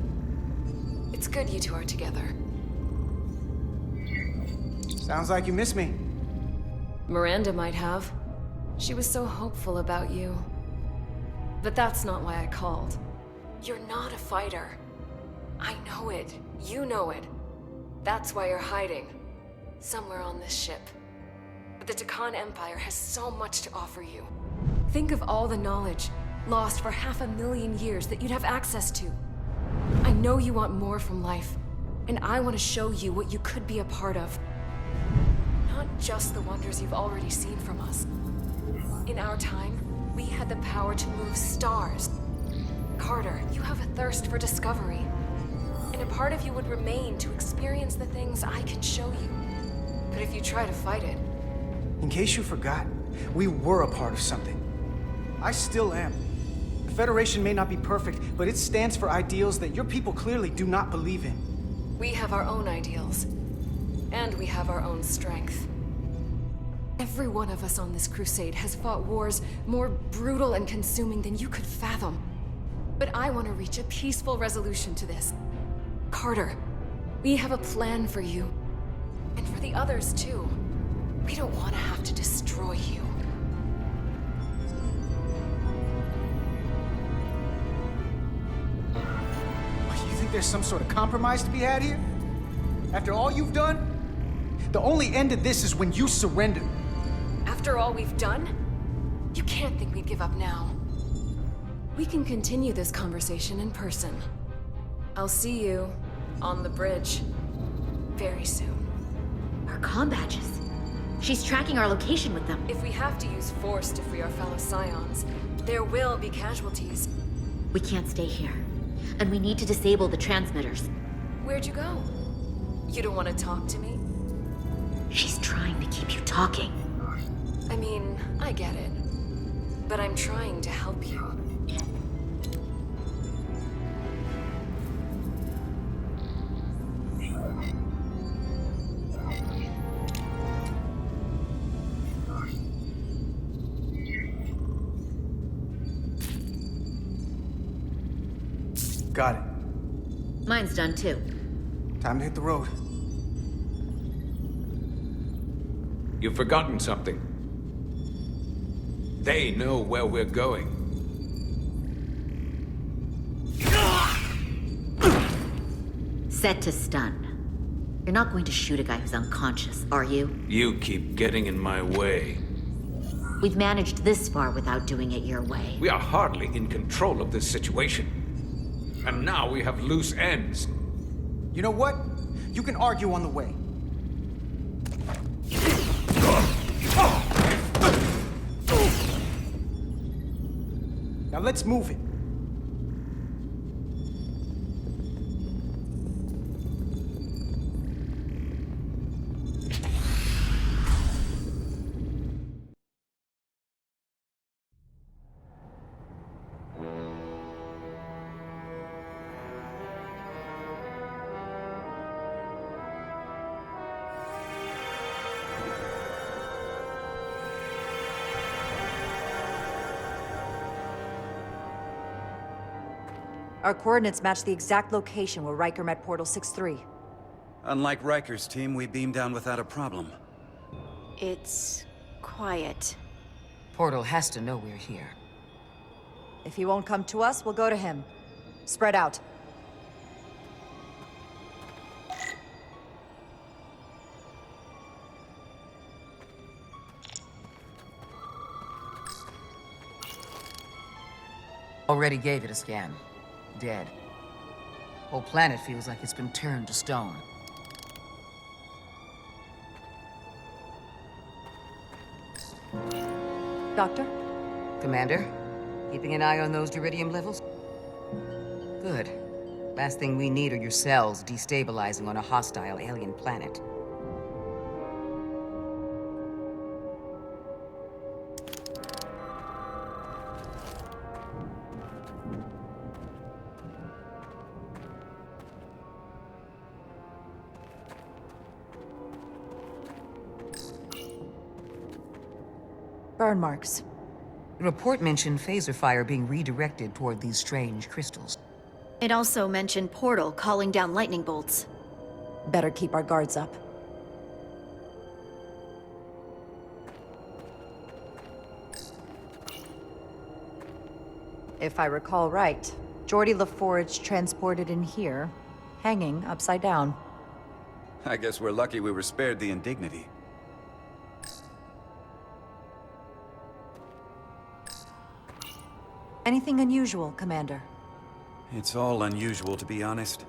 S16: It's good you two are together.
S10: Sounds like you miss me.
S16: Miranda might have. She was so hopeful about you. But that's not why I called. You're not a fighter. I know it. You know it. That's why you're hiding. Somewhere on this ship. But the Takan Empire has so much to offer you. Think of all the knowledge, lost for 500,000 years, that you'd have access to. I know you want more from life, and I want to show you what you could be a part of. Not just the wonders you've already seen from us. In our time, we had the power to move stars. Carter, you have a thirst for discovery. And a part of you would remain to experience the things I can show you. But if you try to fight it...
S10: In case you forgot, we were a part of something. I still am. The Federation may not be perfect, but it stands for ideals that your people clearly do not believe in.
S16: We have our own ideals. And we have our own strength. Every one of us on this crusade has fought wars more brutal and consuming than you could fathom. But I want to reach a peaceful resolution to this. Carter, we have a plan for you. And for the others, too. We don't want to have to destroy you.
S10: You think there's some sort of compromise to be had here? After all you've done? The only end of this is when you surrender.
S16: After all we've done? You can't think we'd give up now. We can continue this conversation in person. I'll see you on the bridge very soon.
S8: Our comm badges. She's tracking our location with them.
S16: If we have to use force to free our fellow Scions, there will be casualties.
S8: We can't stay here. And we need to disable the transmitters.
S16: Where'd you go? You don't want to talk to me?
S8: She's trying to keep you talking.
S16: I mean, I get it. But I'm trying to help you.
S10: Got it.
S8: Mine's done too.
S10: Time to hit the road.
S7: You've forgotten something. They know where we're going.
S8: Set to stun. You're not going to shoot a guy who's unconscious, are you?
S7: You keep getting in my way.
S8: We've managed this far without doing it your way.
S7: We are hardly in control of this situation. And now we have loose ends.
S10: You know what? You can argue on the way. Now let's move it.
S4: Our coordinates match the exact location where Riker met Portal 6-3.
S15: Unlike Riker's team, we beamed down without a problem.
S6: It's quiet.
S17: Portal has to know we're here.
S4: If he won't come to us, we'll go to him. Spread out.
S17: Already gave it a scan. Dead. Whole planet feels like it's been turned to stone.
S4: Doctor?
S17: Commander? Keeping an eye on those Duridium levels? Good. Last thing we need are your cells destabilizing on a hostile alien planet.
S4: Burn marks.
S17: The report mentioned phaser fire being redirected toward these strange crystals.
S6: It also mentioned Portal calling down lightning bolts.
S4: Better keep our guards up. If I recall right, Geordie LaForge transported in here, hanging upside down.
S15: I guess we're lucky we were spared the indignity.
S4: Anything unusual, Commander?
S15: It's all unusual, to be honest.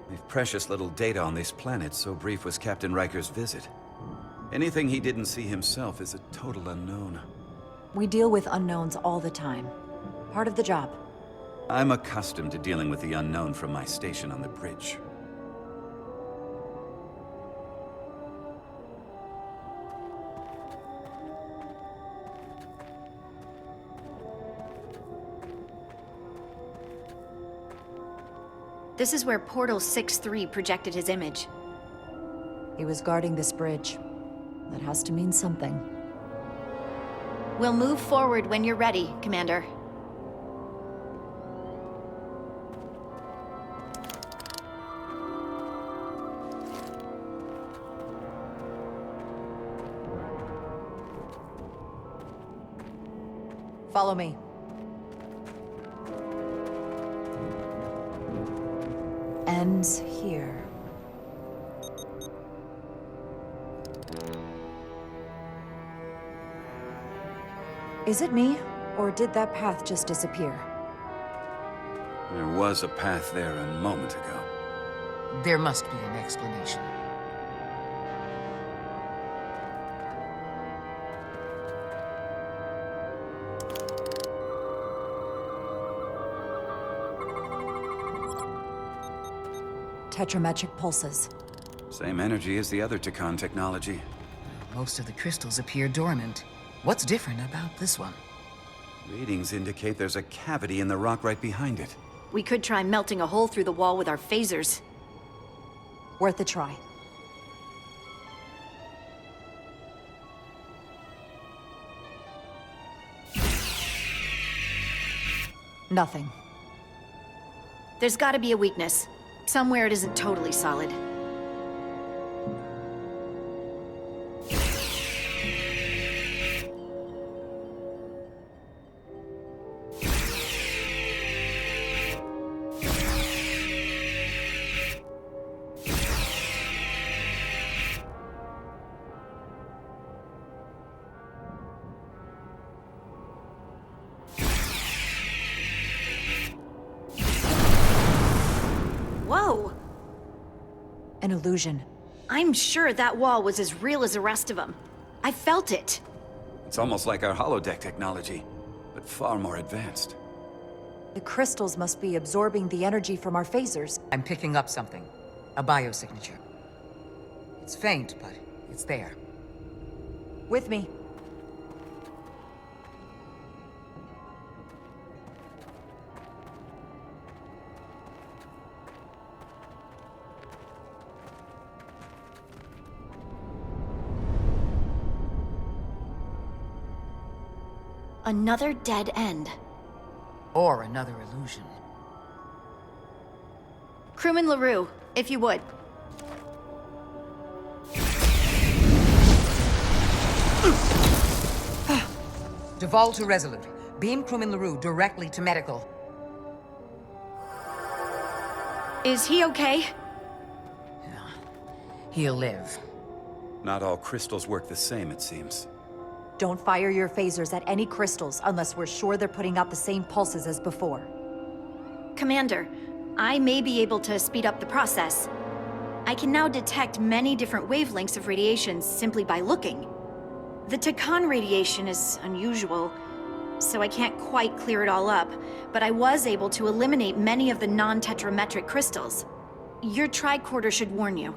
S15: We've precious little data on this planet, so brief was Captain Riker's visit. Anything he didn't see himself is a total unknown.
S4: We deal with unknowns all the time. Part of the job.
S15: I'm accustomed to dealing with the unknown from my station on the bridge.
S6: This is where Portal 6-3 projected his image.
S4: He was guarding this bridge. That has to mean something.
S6: We'll move forward when you're ready, Commander.
S4: Follow me. Ends here. Is it me, or did that path just disappear?
S15: There was a path there a moment ago.
S17: There must be an explanation.
S4: Tetrametric pulses.
S15: Same energy as the other Takan technology.
S17: Most of the crystals appear dormant. What's different about this one?
S15: Readings indicate there's a cavity in the rock right behind it.
S6: We could try melting a hole through the wall with our phasers.
S4: Worth a try. Nothing.
S6: There's gotta be a weakness. Somewhere it isn't totally solid. Whoa!
S4: An illusion.
S6: I'm sure that wall was as real as the rest of them. I felt it.
S15: It's almost like our holodeck technology, but far more advanced.
S4: The crystals must be absorbing the energy from our phasers.
S17: I'm picking up something. A biosignature. It's faint, but it's there.
S4: With me.
S6: Another dead end.
S17: Or another illusion.
S6: Crewman LaRue, if you would.
S17: Duval to Resolute. Beam crewman LaRue directly to medical.
S6: Is he okay?
S17: He'll live.
S15: Not all crystals work the same, it seems.
S4: Don't fire your phasers at any crystals unless we're sure they're putting out the same pulses as before.
S6: Commander, I may be able to speed up the process. I can now detect many different wavelengths of radiation simply by looking. The Takan radiation is unusual, so I can't quite clear it all up, but I was able to eliminate many of the non-tetrametric crystals. Your tricorder should warn you.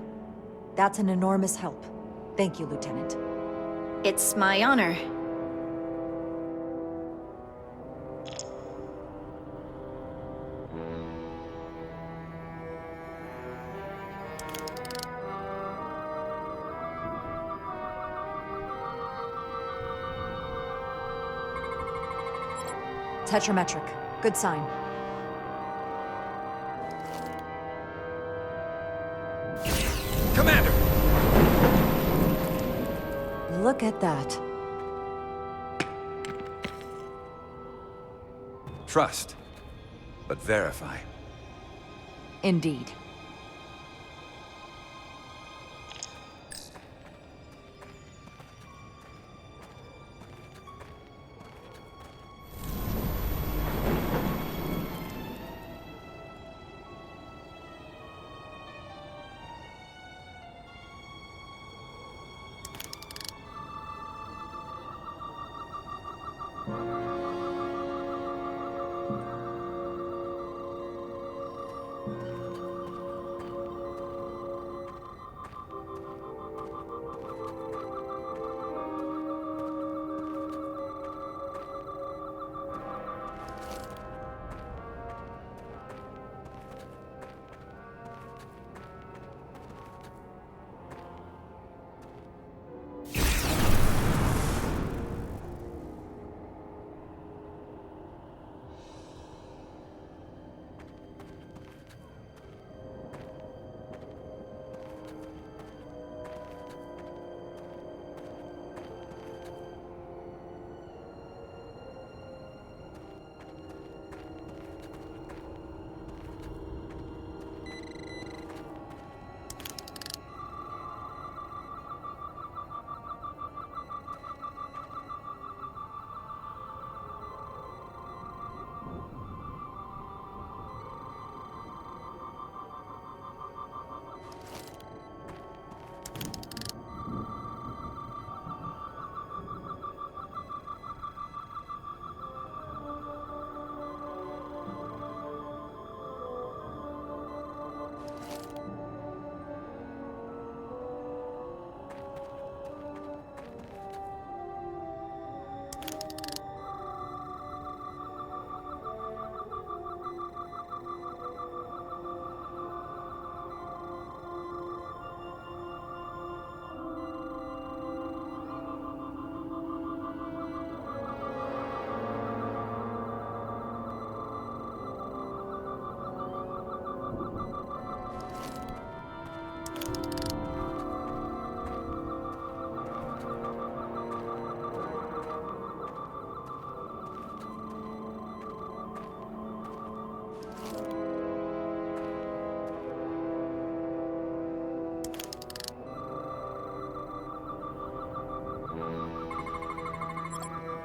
S4: That's an enormous help. Thank you, Lieutenant.
S6: It's my honor.
S4: Tetrametric. Good sign.
S7: Commander!
S4: Look at that.
S15: Trust. but verify.
S4: Indeed.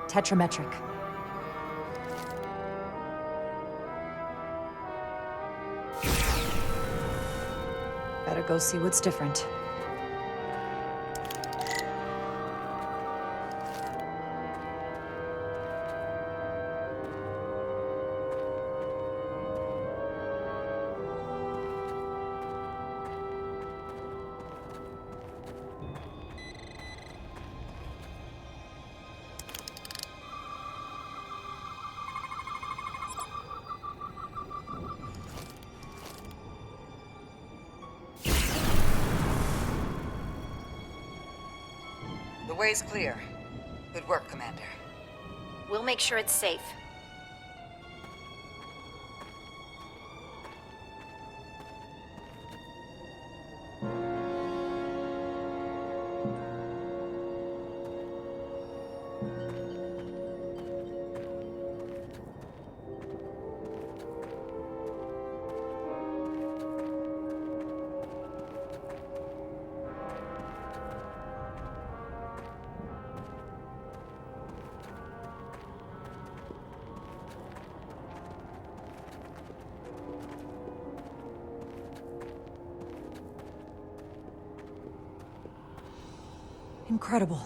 S4: Tetrametric. Better go see what's different.
S17: The way's clear. Good work, Commander.
S6: We'll make sure it's safe.
S4: Incredible.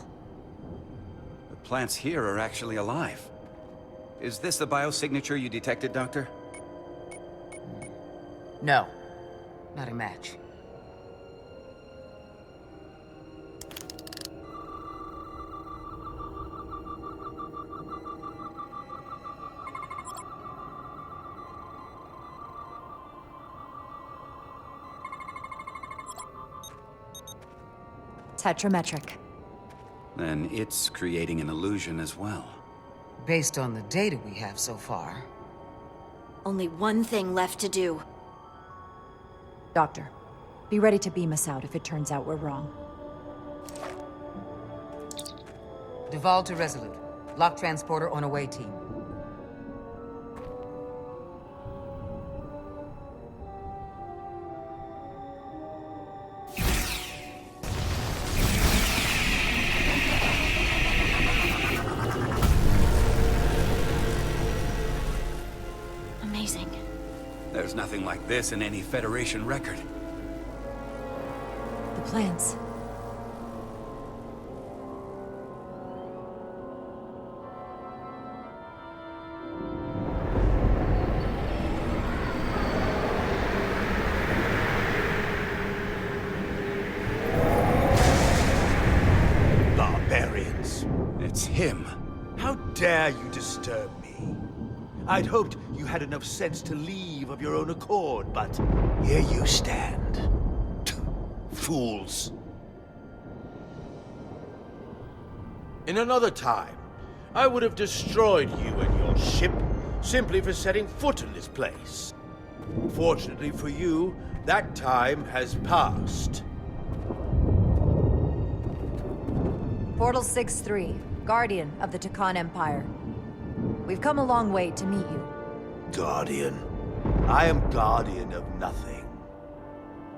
S15: The plants here are actually alive. Is this the biosignature you detected, Doctor?
S17: No. Not a match.
S4: Tetrametric.
S15: Then it's creating an illusion as well.
S17: Based on the data we have so far.
S6: Only one thing left to do.
S4: Doctor, be ready to beam us out if it turns out we're wrong.
S17: Duval to Resolute. Lock transporter on away team.
S15: There's nothing like this in any Federation record.
S4: The plants.
S11: Barbarians.
S15: It's him.
S11: How dare you disturb me? I'd hoped you had enough sense to leave of your own accord, but here you stand. Fools. In another time, I would have destroyed you and your ship simply for setting foot in this place. Fortunately for you, that time has passed.
S4: Portal 6-3, Guardian of the Takan Empire. We've come a long way to meet you.
S11: Guardian. I am guardian of nothing.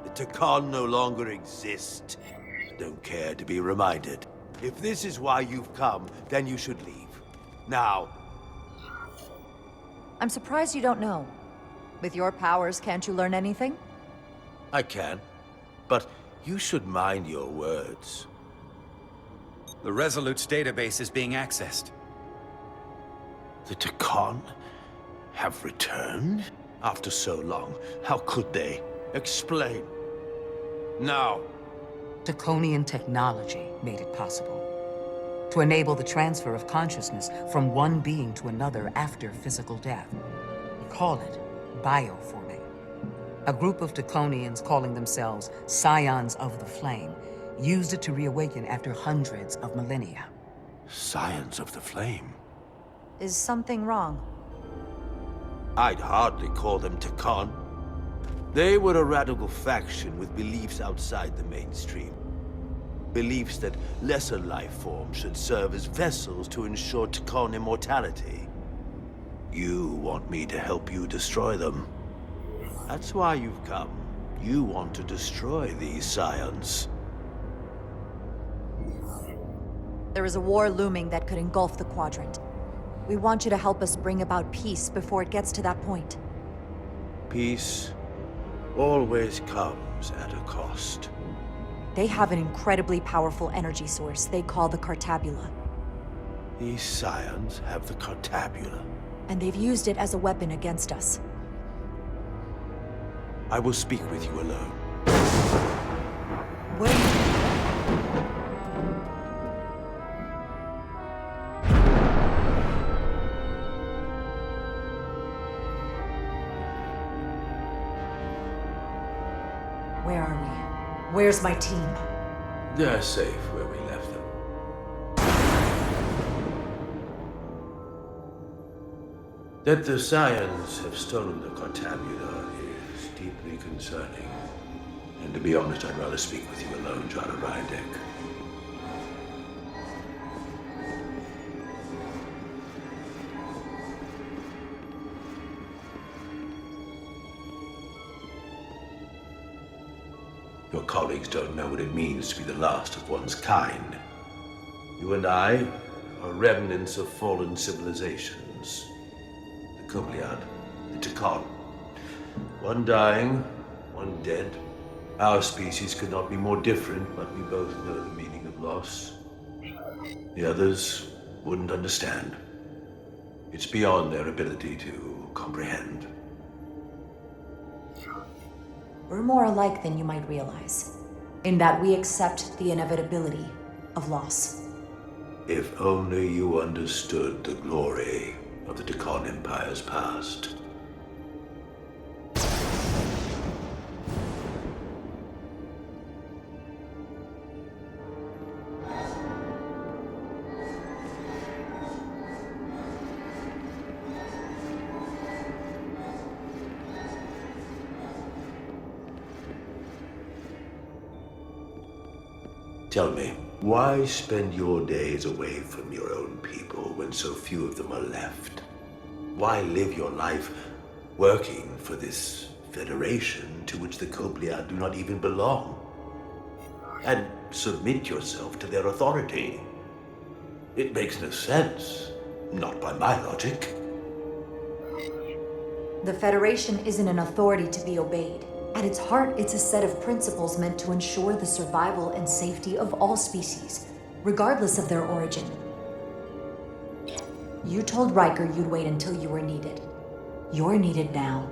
S11: The Takan no longer exist. Don't care to be reminded. If this is why you've come, then you should leave. Now.
S4: I'm surprised you don't know. With your powers, can't you learn anything?
S11: I can. But you should mind your words.
S15: The Resolute's database is being accessed.
S11: The Takan have returned? After so long, how could they? Explain. Now.
S17: Draconian technology made it possible. To enable the transfer of consciousness from one being to another after physical death. We call it bioforming. A group of Draconians calling themselves Scions of the Flame used it to reawaken after hundreds of millennia.
S11: Scions of the Flame?
S4: Is something wrong?
S11: I'd hardly call them Takan. They were a radical faction with beliefs outside the mainstream. Beliefs that lesser life forms should serve as vessels to ensure Takan immortality. You want me to help you destroy them. That's why you've come. You want to destroy these Scions.
S4: There is a war looming that could engulf the Quadrant. We want you to help us bring about peace before it gets to that point.
S11: Peace always comes at a cost.
S4: They have an incredibly powerful energy source they call the Cartabula.
S11: These Scions have the Cartabula.
S4: And they've used it as a weapon against us.
S11: I will speak with you alone.
S4: What are you... Where are we? Where's my team?
S11: They're safe where we left them. That the Scions have stolen the Cartabula is deeply concerning. And to be honest, I'd rather speak with you alone, John Rydeck. Your colleagues don't know what it means to be the last of one's kind. You and I are remnants of fallen civilizations. The Kobliad, the Takan. One dying, one dead. Our species could not be more different, but we both know the meaning of loss. The others wouldn't understand. It's beyond their ability to comprehend.
S4: We're more alike than you might realize, in that we accept the inevitability of loss.
S11: If only you understood the glory of the Takan Empire's past. Tell me, why spend your days away from your own people when so few of them are left? Why live your life working for this federation to which the Kobliad do not even belong? And submit yourself to their authority? It makes no sense, not by my logic.
S4: The Federation isn't an authority to be obeyed. At its heart, it's a set of principles meant to ensure the survival and safety of all species, regardless of their origin. You told Riker you'd wait until you were needed. You're needed now.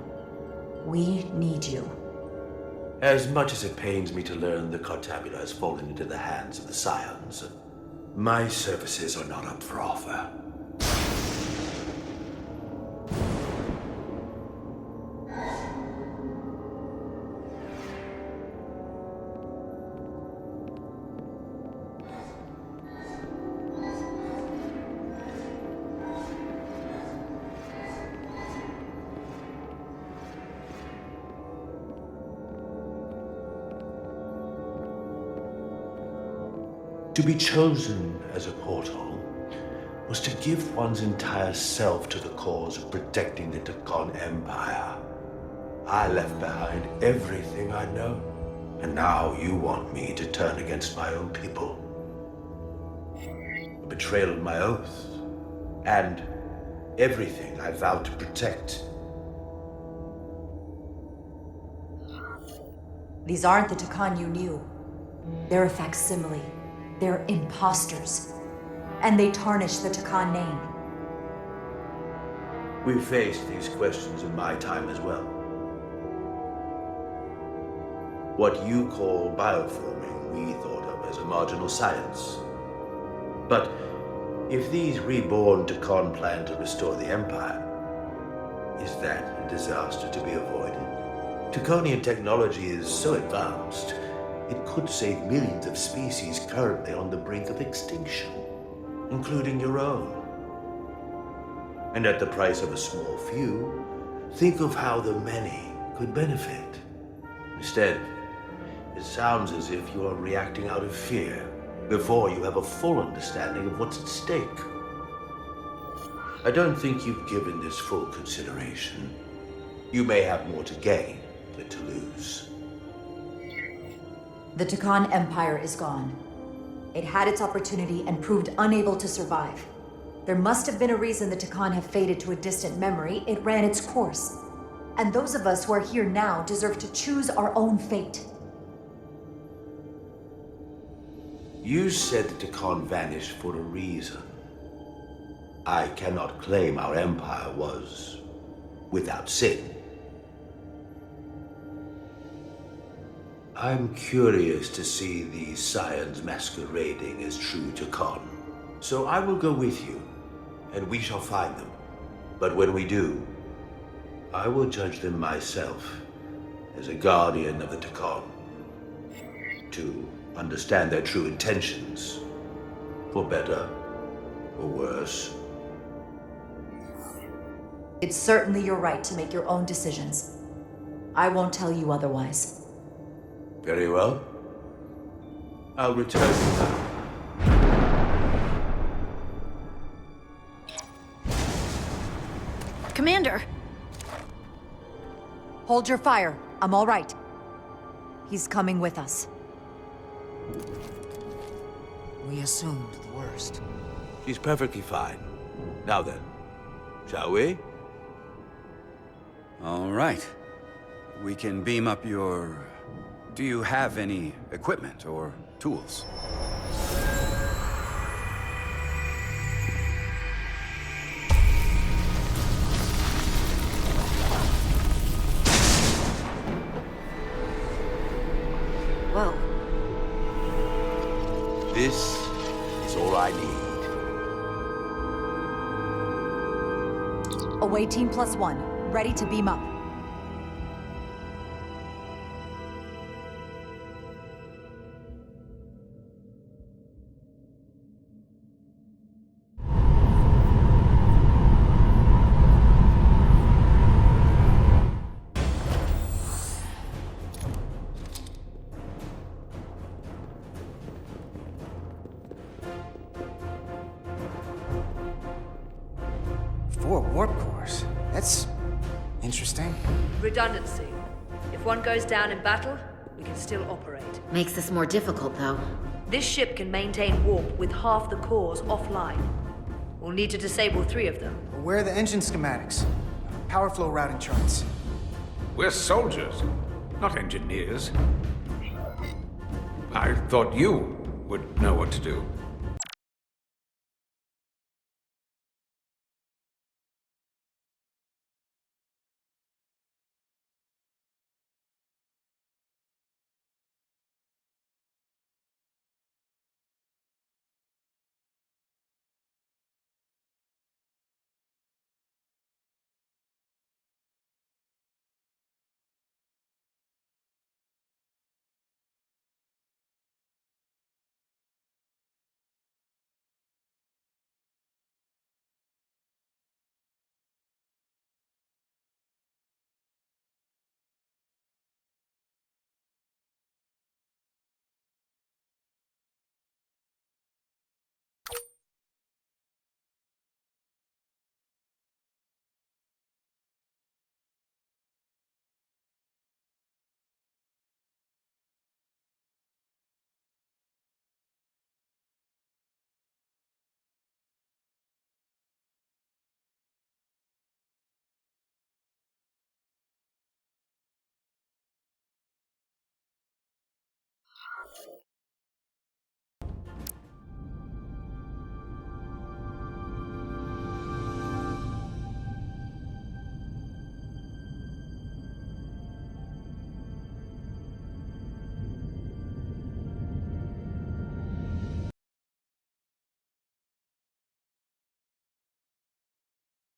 S4: We need you.
S18: As much as it pains me to learn the Cartabula has fallen into the hands of the Scions, my services are not up for offer. To be chosen as a portal was to give one's entire self to the cause of protecting the Takan Empire. I left behind everything I know, and now you want me to turn against my own people. A betrayal of my oath, and everything I vowed to protect.
S4: These aren't the Takan you knew. They're a facsimile. They're imposters. And they tarnish the Takan name.
S18: We've faced these questions in my time as well. What you call bioforming, we thought of as a marginal science. But if these reborn Takan plan to restore the Empire, is that a disaster to be avoided? Takonian technology is so advanced, it could save millions of species currently on the brink of extinction, including your own. And at the price of a small few, think of how the many could benefit. Instead, it sounds as if you are reacting out of fear before you have a full understanding of what's at stake. I don't think you've given this full consideration. You may have more to gain than to lose.
S4: The Takan Empire is gone. It had its opportunity and proved unable to survive. There must have been a reason the Takan have faded to a distant memory. It ran its course. And those of us who are here now deserve to choose our own fate.
S18: You said the Takan vanished for a reason. I cannot claim our empire was without sin. I'm curious to see these Scions masquerading as true Takan. So I will go with you, and we shall find them. But when we do, I will judge them myself as a guardian of the Takan, to understand their true intentions, for better or worse.
S4: It's certainly your right to make your own decisions. I won't tell you otherwise.
S18: Very well. I'll return now.
S6: Commander!
S4: Hold your fire. I'm all right. He's coming with us.
S1: We assumed the worst.
S18: She's perfectly fine. Now then, shall we?
S15: All right. We can beam up your... Do you have any equipment or tools?
S6: Whoa.
S18: This is all I need.
S4: Away Team +1. Ready to beam up.
S10: Warp cores. That's interesting.
S5: Redundancy. If one goes down in battle, we can still operate.
S8: Makes this more difficult, though.
S5: This ship can maintain warp with half the cores offline. We'll need to disable 3 of them.
S10: Where are the engine schematics? power flow routing charts.
S9: We're soldiers, not engineers. I thought you would know what to do.